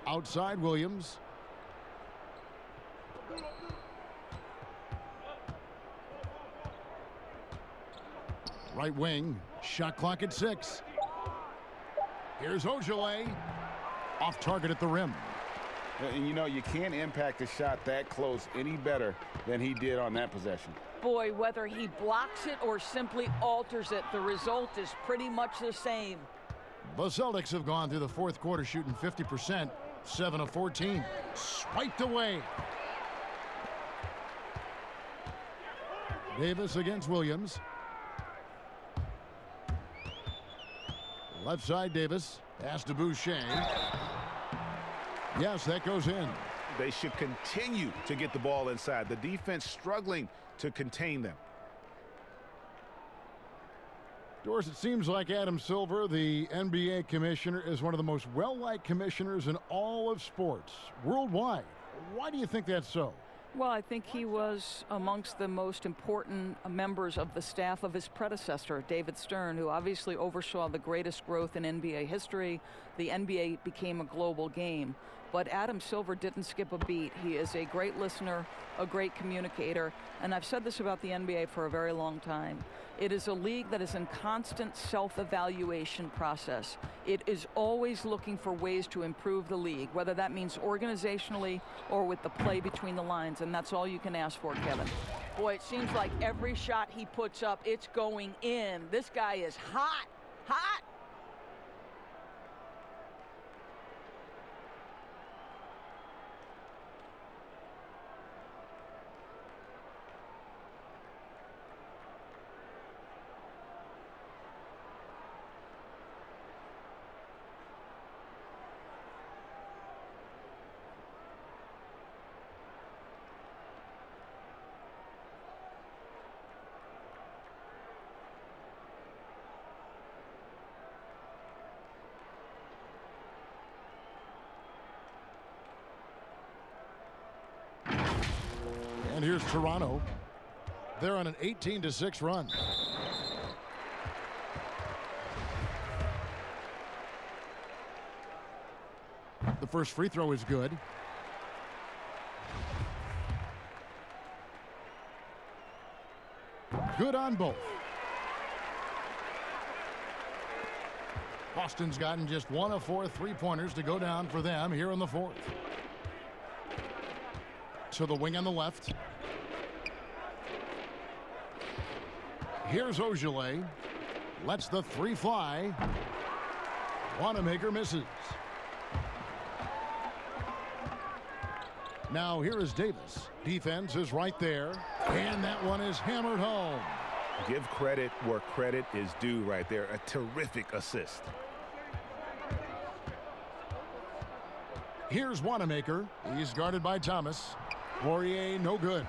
A: Outside Williams. Right wing. Shot clock at 6. Here's Ojale. Off target at the rim.
E: And you know, you can't impact a shot that close any better than he did on that possession.
H: Boy, whether he blocks it or simply alters it, the result is pretty much the same.
A: The Celtics have gone through the fourth quarter shooting 50%, 7 of 14. Swiped away. Davis against Williams. Left side Davis. Pass to Boucher. Yes, that goes in.
E: They should continue to get the ball inside. The defense struggling to contain them.
A: Doris, it seems like Adam Silver, the NBA commissioner, is one of the most well-liked commissioners in all of sports, worldwide. Why do you think that's so?
H: Well, I think he was amongst the most important members of the staff of his predecessor, David Stern, who obviously oversaw the greatest growth in NBA history. The NBA became a global game. But Adam Silver didn't skip a beat. He is a great listener, a great communicator, and I've said this about the NBA for a very long time. It is a league that is in constant self-evaluation process. It is always looking for ways to improve the league, whether that means organizationally or with the play between the lines, and that's all you can ask for, Kevin. Boy, it seems like every shot he puts up, it's going in. This guy is hot, hot.
A: And here's Toronto. They're on an 18-6 run. The first free throw is good. Good on both. Boston's gotten just 1 of 4 3-pointers to go down for them here in the fourth. To the wing on the left. Here's Ojale. Lets the 3 fly. Wanamaker misses. Now here is Davis. Defense is right there. And that one is hammered home.
L: Give credit where credit is due right there. A terrific assist.
A: Here's Wanamaker. He's guarded by Thomas. Poirier, no good.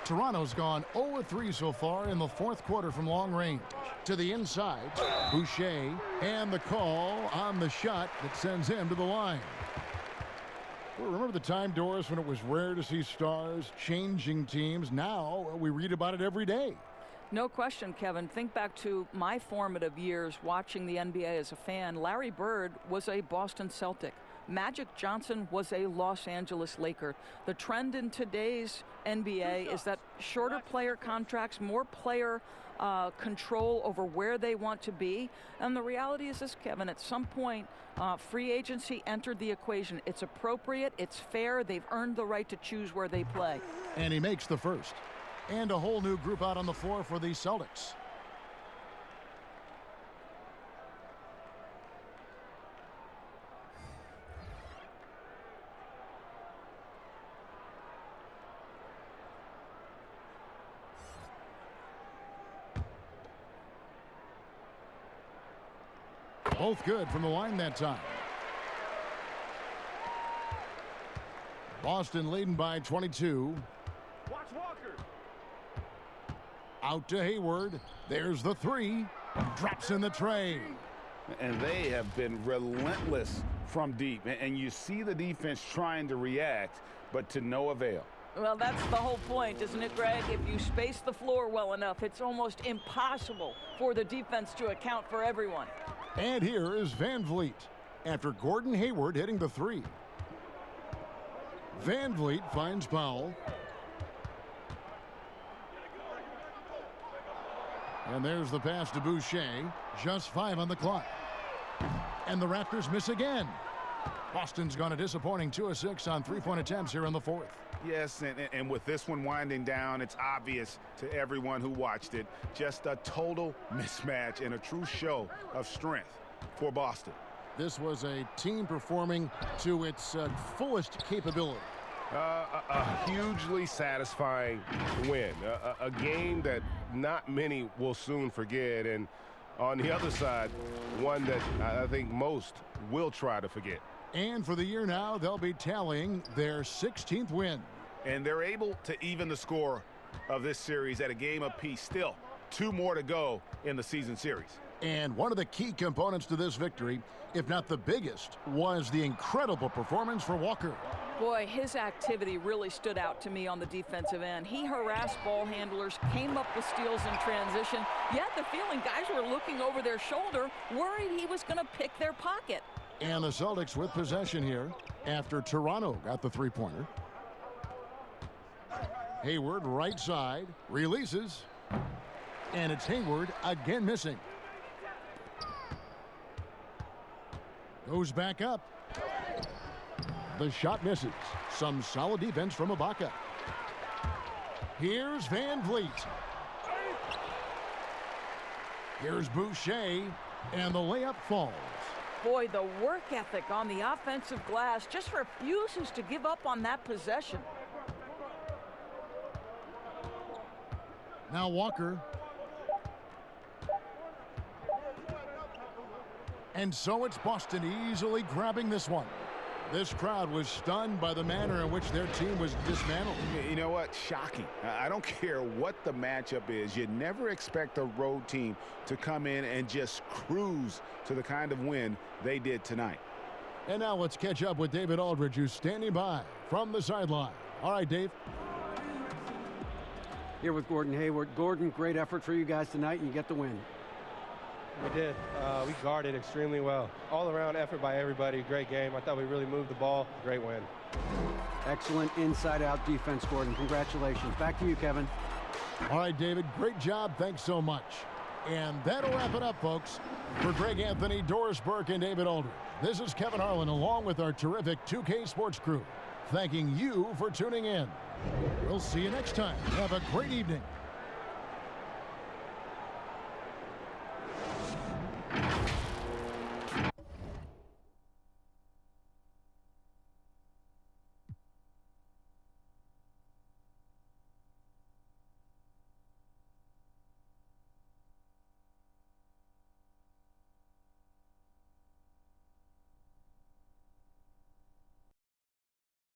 A: Toronto's gone 0 of 3 so far in the fourth quarter from long range. To the inside, Boucher, and the call on the shot that sends him to the line. Well, remember the time, Doris, when it was rare to see stars changing teams? Now we read about it every day.
H: No question, Kevin. Think back to my formative years watching the NBA as a fan. Larry Bird was a Boston Celtic. Magic Johnson was a Los Angeles Laker. The trend in today's NBA is that shorter player contracts, more player control over where they want to be. And the reality is this, Kevin, at some point, free agency entered the equation. It's appropriate, it's fair, they've earned the right to choose where they play.
A: And he makes the first. And a whole new group out on the floor for the Celtics. Both good from the line that time. Boston leading by 22.
O: Watch Walker.
A: Out to Hayward. There's the 3. Drops in the tray.
F: And they have been relentless from deep. And you see the defense trying to react, but to no avail.
H: Well, that's the whole point, isn't it, Greg? If you space the floor well enough, it's almost impossible for the defense to account for everyone.
A: And here is Van Vliet after Gordon Hayward hitting the 3. Van Vliet finds Powell. And there's the pass to Boucher. Just 5 on the clock. And the Raptors miss again. Boston's gone a disappointing 2 of 6 on 3-point attempts here in the fourth.
E: Yes, and with this one winding down, it's obvious to everyone who watched it. Just a total mismatch and a true show of strength for Boston.
A: This was a team performing to its fullest capability.
L: A hugely satisfying win. A game that not many will soon forget. And on the other side, one that I think most will try to forget.
A: And for the year now, they'll be tallying their 16th win.
E: And they're able to even the score of this series at a game apiece. Still 2 more to go in the season series.
A: And one of the key components to this victory, if not the biggest, was the incredible performance for Walker.
H: Boy, his activity really stood out to me on the defensive end. He harassed ball handlers, came up with steals in transition. You had the feeling guys were looking over their shoulder, worried he was going to pick their pocket.
A: And the Celtics with possession here after Toronto got the 3-pointer. Hayward right side, releases, and it's Hayward again missing. Goes back up. The shot misses. Some solid defense from Ibaka. Here's Van Vliet. Here's Boucher, and the layup falls.
H: Boy, the work ethic on the offensive glass just refuses to give up on that possession.
A: Now Walker. And so it's Boston easily grabbing this one. This crowd was stunned by the manner in which their team was dismantled.
E: You know what? Shocking. I don't care what the matchup is. You never expect a road team to come in and just cruise to the kind of win they did tonight.
A: And now let's catch up with David Aldridge, who's standing by from the sideline. All right, Dave.
G: Here with Gordon Hayward. Gordon, great effort for you guys tonight, and you get the win.
P: We did. We guarded extremely well. All-around effort by everybody. Great game. I thought we really moved the ball. Great win.
G: Excellent inside-out defense, Gordon. Congratulations. Back to you, Kevin.
A: All right, David. Great job. Thanks so much. And that'll wrap it up, folks. For Greg Anthony, Doris Burke, and David Aldridge, this is Kevin Harlan along with our terrific 2K Sports crew, thanking you for tuning in. We'll see you next time. Have a great evening.